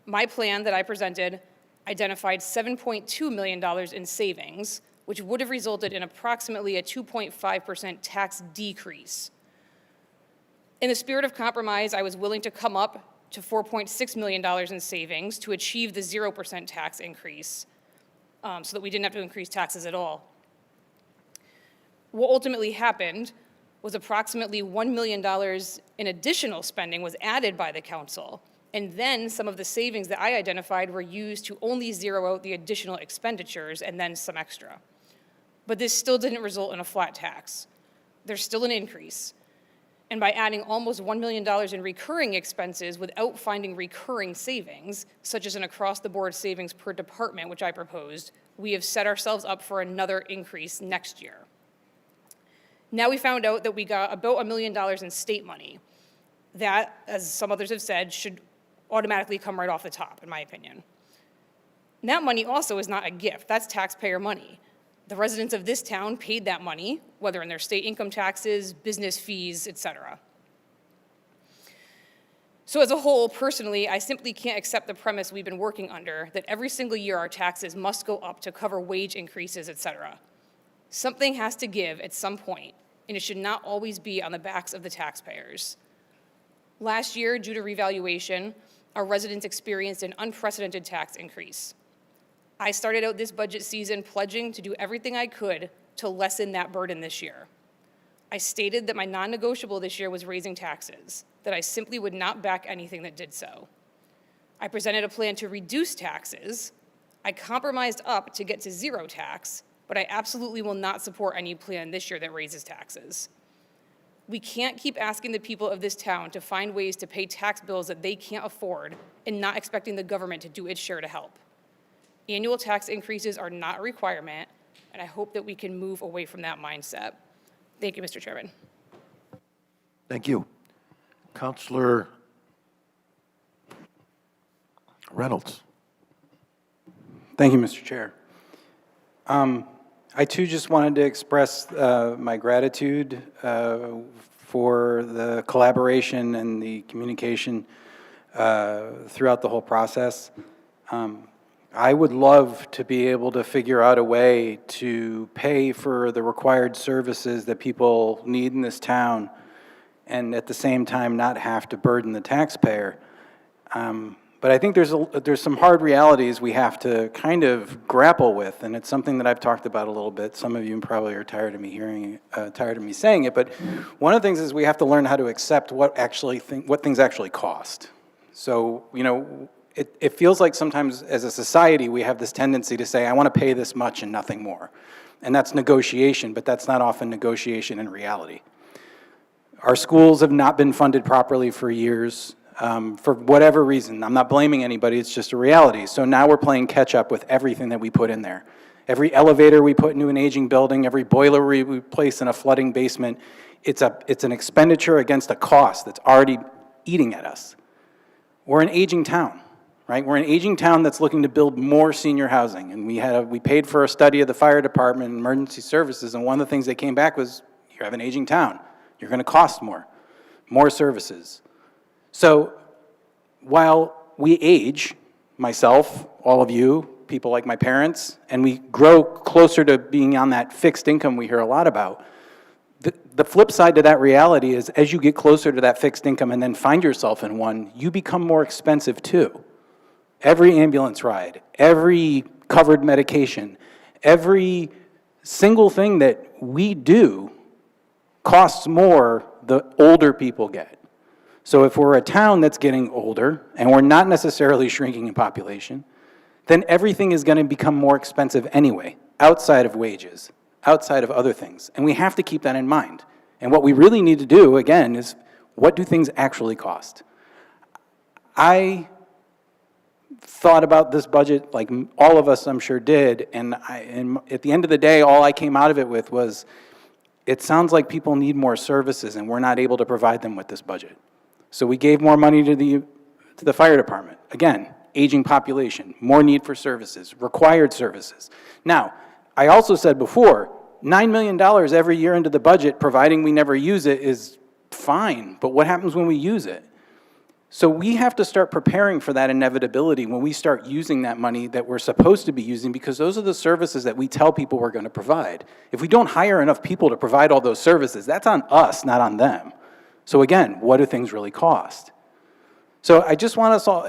[SPEAKER 7] My plan that I presented identified $7.2 million in savings, which would have resulted in approximately a 2.5% tax decrease. In the spirit of compromise, I was willing to come up to $4.6 million in savings to achieve the 0% tax increase so that we didn't have to increase taxes at all. What ultimately happened was approximately $1 million in additional spending was added by the council, and then some of the savings that I identified were used to only zero out the additional expenditures and then some extra. But this still didn't result in a flat tax. There's still an increase. And by adding almost $1 million in recurring expenses without finding recurring savings, such as an across-the-board savings per department, which I proposed, we have set ourselves up for another increase next year. Now we found out that we got about $1 million in state money. That, as some others have said, should automatically come right off the top, in my opinion. And that money also is not a gift. That's taxpayer money. The residents of this town paid that money, whether in their state income taxes, business fees, etc. So as a whole, personally, I simply can't accept the premise we've been working under that every single year our taxes must go up to cover wage increases, etc. Something has to give at some point, and it should not always be on the backs of the taxpayers. Last year, due to revaluation, our residents experienced an unprecedented tax increase. I started out this budget season pledging to do everything I could to lessen that burden this year. I stated that my non-negotiable this year was raising taxes, that I simply would not back anything that did so. I presented a plan to reduce taxes. I compromised up to get to zero tax, but I absolutely will not support any plan this year that raises taxes. We can't keep asking the people of this town to find ways to pay tax bills that they can't afford and not expecting the government to do its share to help. Annual tax increases are not a requirement, and I hope that we can move away from that mindset. Thank you, Mr. Chairman.
[SPEAKER 1] Thank you. Councillor Reynolds.
[SPEAKER 16] Thank you, Mr. Chair. I too just wanted to express my gratitude for the collaboration and the communication throughout the whole process. I would love to be able to figure out a way to pay for the required services that people need in this town and at the same time not have to burden the taxpayer. But I think there's some hard realities we have to kind of grapple with, and it's something that I've talked about a little bit. Some of you probably are tired of me tired of me saying it, but one of the things is we have to learn how to accept what things actually cost. So, you know, it feels like sometimes as a society we have this tendency to say, I want to pay this much and nothing more. And that's negotiation, but that's not often negotiation in reality. Our schools have not been funded properly for years. For whatever reason. I'm not blaming anybody, it's just a reality. So now we're playing catch up with everything that we put in there. Every elevator we put into an aging building, every boiler we place in a flooding basement, it's an expenditure against a cost that's already eating at us. We're an aging town, right? We're an aging town that's looking to build more senior housing. And we paid for a study of the fire department and emergency services, and one of the things they came back was, you have an aging town. You're gonna cost more services. So while we age, myself, all of you, people like my parents, and we grow closer to being on that fixed income we hear a lot about, the flip side to that reality is as you get closer to that fixed income and then find yourself in one, you become more expensive too. Every ambulance ride, every covered medication, every single thing that we do costs more the older people get. So if we're a town that's getting older, and we're not necessarily shrinking in population, then everything is going to become more expensive anyway, outside of wages, outside of other things. And we have to keep that in mind. And what we really need to do, again, is what do things actually cost? I thought about this budget like all of us, I'm sure, did, and at the end of the day, all I came out of it with was, it sounds like people need more services, and we're not able to provide them with this budget. So we gave more money to the fire department. Again, aging population, more need for services, required services. Now, I also said before, $9 million every year into the budget, providing we never use it, is fine, but what happens when we use it? So we have to start preparing for that inevitability when we start using that money that we're supposed to be using, because those are the services that we tell people we're going to provide. If we don't hire enough people to provide all those services, that's on us, not on them. So again, what do things really cost? So I just want us all,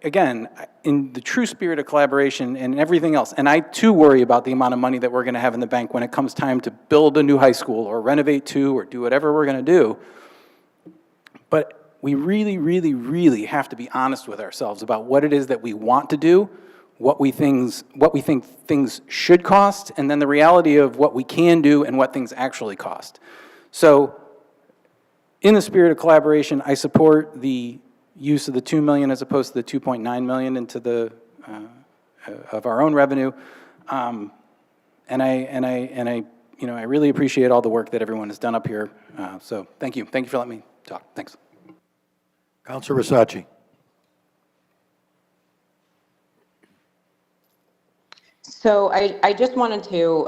[SPEAKER 16] again, in the true spirit of collaboration and everything else, and I too worry about the amount of money that we're going to have in the bank when it comes time to build a new high school or renovate two or do whatever we're going to do. But we really, really, really have to be honest with ourselves about what it is that we want to do, what we think things should cost, and then the reality of what we can do and what things actually cost. So, in the spirit of collaboration, I support the use of the $2 million as opposed to the $2.9 million into the of our own revenue, and I really appreciate all the work that everyone has done up here. So thank you for letting me talk. Thanks.
[SPEAKER 1] Councilor Versace.
[SPEAKER 17] So I just wanted to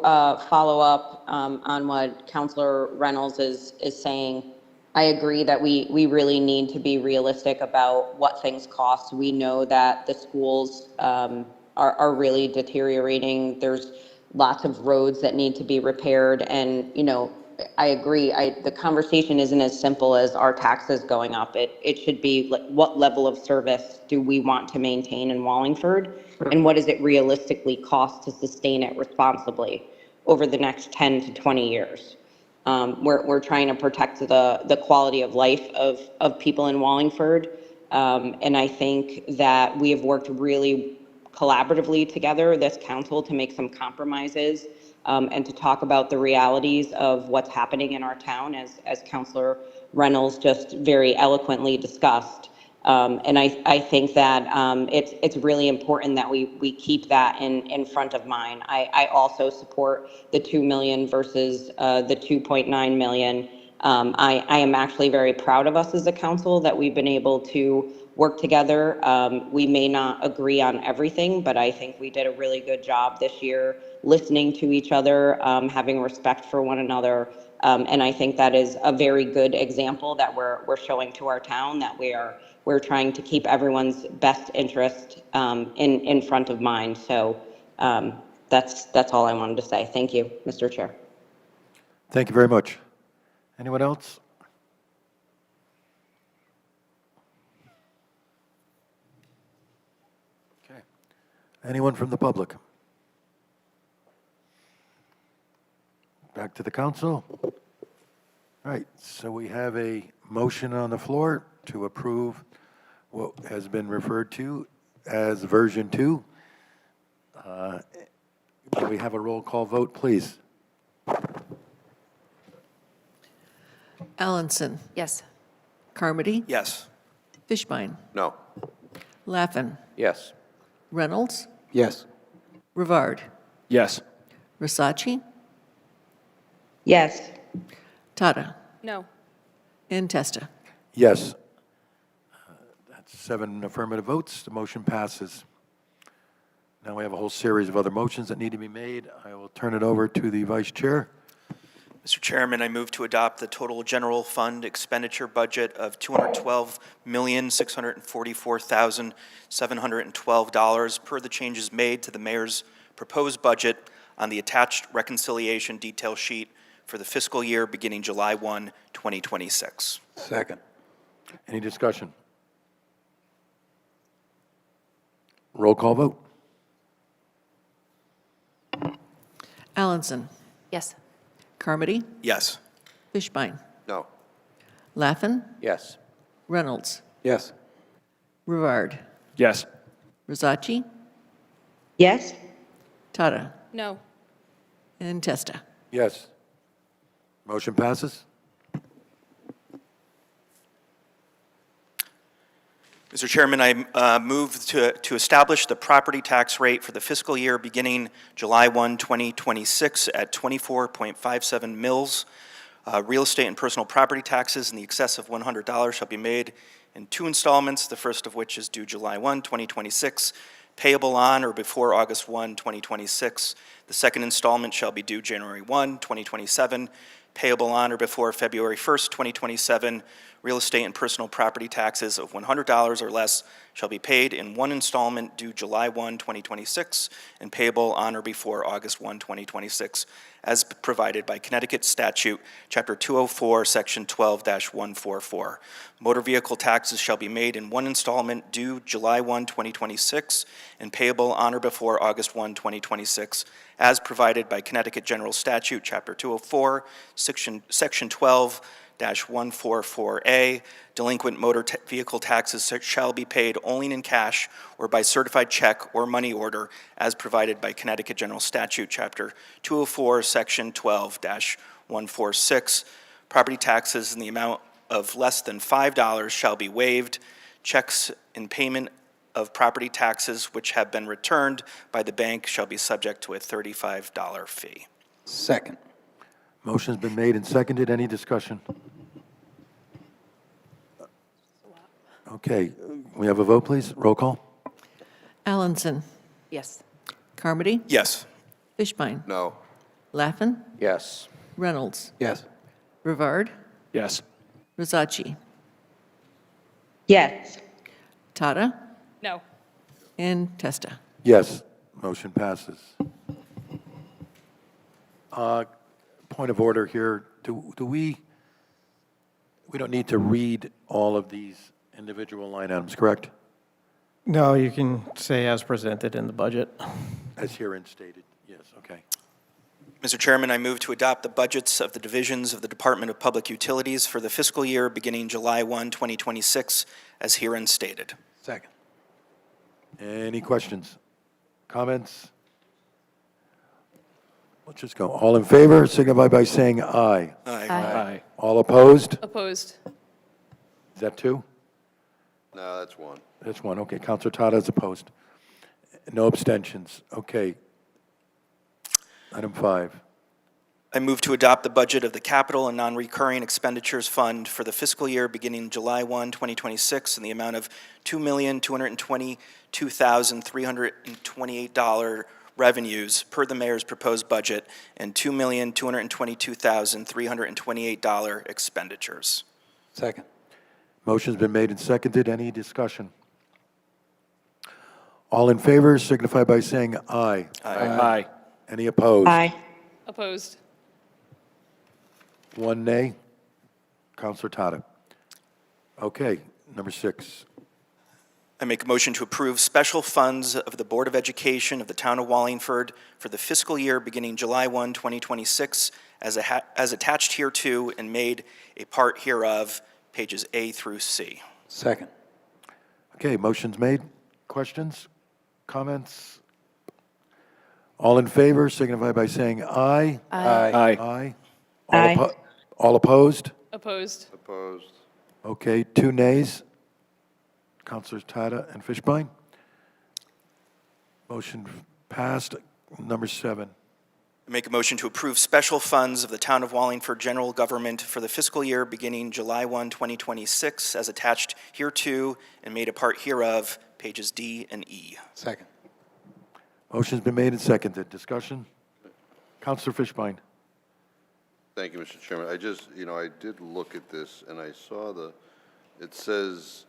[SPEAKER 17] follow up on what Councilor Reynolds is saying. I agree that we really need to be realistic about what things cost. We know that the schools are really deteriorating. There's lots of roads that need to be repaired, and I agree. The conversation isn't as simple as our taxes going up. It should be like, what level of service do we want to maintain in Wallingford, and what does it realistically cost to sustain it responsibly over the next 10 to 20 years? We're trying to protect the quality of life of people in Wallingford, and I think that we have worked really collaboratively together, this council, to make some compromises and to talk about the realities of what's happening in our town, as Councilor Reynolds just very eloquently discussed. And I think that it's really important that we keep that in front of mind. I also support the $2 million versus the $2.9 million. I am actually very proud of us as a council that we've been able to work together. We may not agree on everything, but I think we did a really good job this year listening to each other, having respect for one another. And I think that is a very good example that we're showing to our town, that we're trying to keep everyone's best interest in front of mind. So that's all I wanted to say. Thank you, Mr. Chair.
[SPEAKER 1] Thank you very much. Anyone else? Okay. Anyone from the public? Back to the council. All right, so we have a motion on the floor to approve what has been referred to as version 2. Can we have a roll call vote, please?
[SPEAKER 3] Allenson.
[SPEAKER 12] Yes.
[SPEAKER 3] Carmody.
[SPEAKER 6] Yes.
[SPEAKER 3] Fishbein.
[SPEAKER 13] No.
[SPEAKER 3] Laffin.
[SPEAKER 2] Yes.
[SPEAKER 3] Reynolds.
[SPEAKER 16] Yes.
[SPEAKER 3] Rivard.
[SPEAKER 14] Yes.
[SPEAKER 3] Versace.
[SPEAKER 17] Yes.
[SPEAKER 3] Tata.
[SPEAKER 7] No.
[SPEAKER 3] And Testa.
[SPEAKER 1] Yes. That's 7 affirmative votes. The motion passes. Now we have a whole series of other motions that need to be made. I will turn it over to the vice chair.
[SPEAKER 6] Mr. Chairman, I move to adopt the total general fund expenditure budget of $212,644,712 per the changes made to the mayor's proposed budget on the attached reconciliation detail sheet for the fiscal year beginning July 1, 2026.
[SPEAKER 16] Second.
[SPEAKER 1] Any discussion? Roll call vote.
[SPEAKER 3] Allenson.
[SPEAKER 12] Yes.
[SPEAKER 3] Carmody.
[SPEAKER 6] Yes.
[SPEAKER 3] Fishbein.
[SPEAKER 13] No.
[SPEAKER 3] Laffin.
[SPEAKER 2] Yes.
[SPEAKER 3] Reynolds.
[SPEAKER 16] Yes.
[SPEAKER 3] Rivard.
[SPEAKER 14] Yes.
[SPEAKER 3] Versace.
[SPEAKER 17] Yes.
[SPEAKER 3] Tata.
[SPEAKER 7] No.
[SPEAKER 3] And Testa.
[SPEAKER 1] Yes. Motion passes.
[SPEAKER 6] Mr. Chairman, I move to establish the property tax rate for the fiscal year beginning July 1, 2026 at 24.57 mils. Real estate and personal property taxes in the excess of $100 shall be made in 2 installments, the first of which is due July 1, 2026, payable on or before August 1, 2026. The second installment shall be due January 1, 2027, payable on or before February 1st, 2027. Real estate and personal property taxes of $100 or less shall be paid in 1 installment due July 1, 2026, and payable on or before August 1, 2026, as provided by Connecticut Statute, Chapter 204, Section 12-144. Motor vehicle taxes shall be made in 1 installment due July 1, 2026, and payable on or before August 1, 2026, as provided by Connecticut General Statute, Chapter 204, Section 12-144A. Delinquent motor vehicle taxes shall be paid only in cash or by certified check or money order as provided by Connecticut General Statute, Chapter 204, Section 12-146. Property taxes in the amount of less than $5 shall be waived. Checks in payment of property taxes which have been returned by the bank shall be subject to a $35 fee.
[SPEAKER 16] Second.
[SPEAKER 1] Motion's been made and seconded. Any discussion? Okay, we have a vote, please. Roll call.
[SPEAKER 3] Allenson.
[SPEAKER 12] Yes.
[SPEAKER 3] Carmody.
[SPEAKER 6] Yes.
[SPEAKER 3] Fishbein.
[SPEAKER 13] No.
[SPEAKER 3] Laffin.
[SPEAKER 2] Yes.
[SPEAKER 3] Reynolds.
[SPEAKER 16] Yes.
[SPEAKER 3] Rivard.
[SPEAKER 14] Yes.
[SPEAKER 3] Versace.
[SPEAKER 17] Yes.
[SPEAKER 3] Tata.
[SPEAKER 7] No.
[SPEAKER 3] And Testa.
[SPEAKER 1] Yes. Motion passes. Point of order here. Do we don't need to read all of these individual line items, correct?
[SPEAKER 15] No, you can say as presented in the budget.
[SPEAKER 1] As herein stated. Yes, okay.
[SPEAKER 6] Mr. Chairman, I move to adopt the budgets of the divisions of the Department of Public Utilities for the fiscal year beginning July 1, 2026, as herein stated.
[SPEAKER 16] Second.
[SPEAKER 1] Any questions? Comments? Let's just go. All in favor, signify by saying aye.
[SPEAKER 6] Aye.
[SPEAKER 14] Aye.
[SPEAKER 1] All opposed?
[SPEAKER 7] Opposed.
[SPEAKER 1] Is that 2?
[SPEAKER 13] No, that's 1.
[SPEAKER 1] That's 1. Okay, Counselor Tata is opposed. No abstentions. Okay. Item 5.
[SPEAKER 6] I move to adopt the budget of the Capital and Non-Recurring Expenditures Fund for the fiscal year beginning July 1, 2026, in the amount of $2,222,328 revenues per the mayor's proposed budget and $2,222,328 expenditures.
[SPEAKER 16] Second.
[SPEAKER 1] Motion's been made and seconded. Any discussion? All in favor signify by saying aye.
[SPEAKER 14] Aye.
[SPEAKER 1] Any opposed?
[SPEAKER 17] Aye.
[SPEAKER 7] Opposed?
[SPEAKER 1] One nay. Counselor Tata. Okay, number 6.
[SPEAKER 6] I make a motion to approve special funds of the Board of Education of the Town of Wallingford for the fiscal year beginning July 1, 2026, as attached hereto and made a part hereof, pages A through C.
[SPEAKER 16] Second.
[SPEAKER 1] Okay, motion's made. Questions? Comments? All in favor signify by saying aye.
[SPEAKER 14] Aye.
[SPEAKER 1] Aye.
[SPEAKER 17] Aye.
[SPEAKER 1] All opposed?
[SPEAKER 7] Opposed?
[SPEAKER 13] Opposed.
[SPEAKER 1] Okay, 2 nays. Counselors Tata and Fishbein. Motion passed. Number 7.
[SPEAKER 6] I make a motion to approve special funds of the Town of Wallingford general government for the fiscal year beginning July 1, 2026, as attached hereto and made a part hereof, pages D and E.
[SPEAKER 16] Second.
[SPEAKER 1] Motion's been made and seconded. Discussion? Counselor Fishbein.
[SPEAKER 13] Thank you, Mr. Chairman. I just, I did look at this, and I saw it says,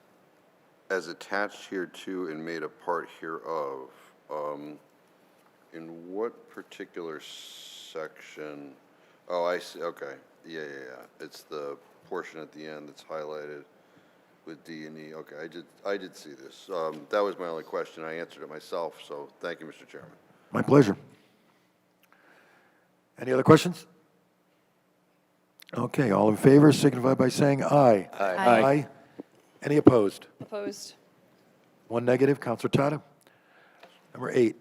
[SPEAKER 13] as attached hereto and made a part hereof. In what particular section? Oh, I see, okay. Yeah. It's the portion at the end that's highlighted with D and E. Okay, I did see this. That was my only question. I answered it myself, so thank you, Mr. Chairman.
[SPEAKER 1] My pleasure. Any other questions? Okay, all in favor signify by saying aye.
[SPEAKER 14] Aye.
[SPEAKER 1] Any opposed?
[SPEAKER 7] Opposed?
[SPEAKER 1] 1 negative. Counselor Tata. Number 8.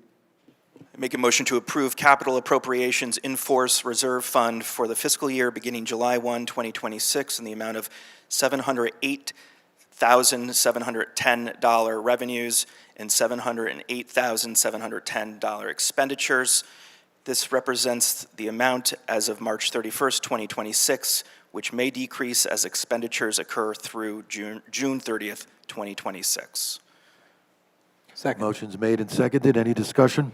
[SPEAKER 6] I make a motion to approve capital appropriations in force reserve fund for the fiscal year beginning July 1, 2026, in the amount of $708,710 revenues and $708,710 expenditures. This represents the amount as of March 31st, 2026, which may decrease as expenditures occur through June 30th, 2026.
[SPEAKER 16] Second.
[SPEAKER 1] Motion's made and seconded. Any discussion?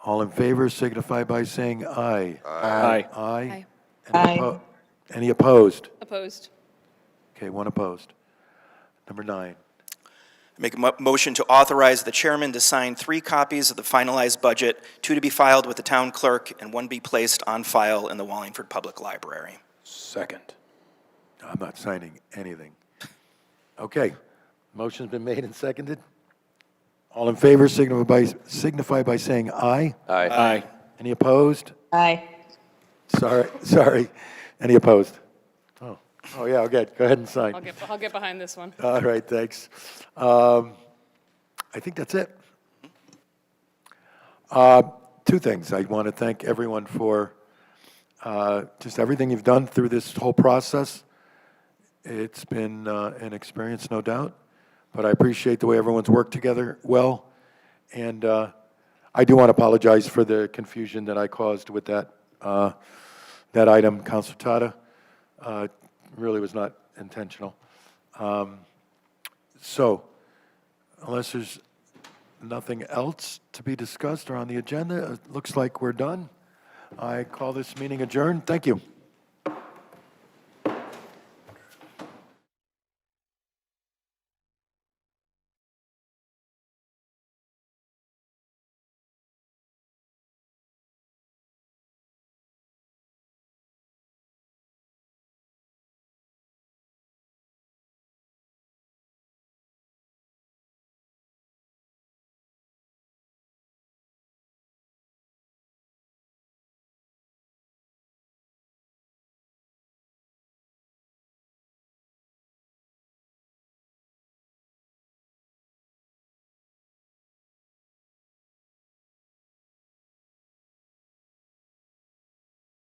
[SPEAKER 1] All in favor signify by saying aye.
[SPEAKER 14] Aye.
[SPEAKER 1] Aye.
[SPEAKER 17] Aye.
[SPEAKER 1] Any opposed?
[SPEAKER 7] Opposed?
[SPEAKER 1] Okay, 1 opposed. Number 9.
[SPEAKER 6] Make a motion to authorize the chairman to sign 3 copies of the finalized budget, 2 to be filed with the town clerk and 1 be placed on file in the Wallingford Public Library.
[SPEAKER 16] Second.
[SPEAKER 1] I'm not signing anything. Okay, motion's been made and seconded. All in favor signify by saying aye.
[SPEAKER 14] Aye.
[SPEAKER 1] Any opposed?
[SPEAKER 17] Aye.
[SPEAKER 1] Sorry. Any opposed? Oh yeah, okay, go ahead and sign.
[SPEAKER 7] I'll get behind this one.
[SPEAKER 1] All right, thanks. I think that's it. 2 things. I want to thank everyone for just everything you've done through this whole process. It's been an experience, no doubt, but I appreciate the way everyone's worked together well. And I do want to apologize for the confusion that I caused with that item, Councilor Tata. Really was not intentional. So, unless there's nothing else to be discussed or on the agenda, it looks like we're done. I call this meeting adjourned. Thank you.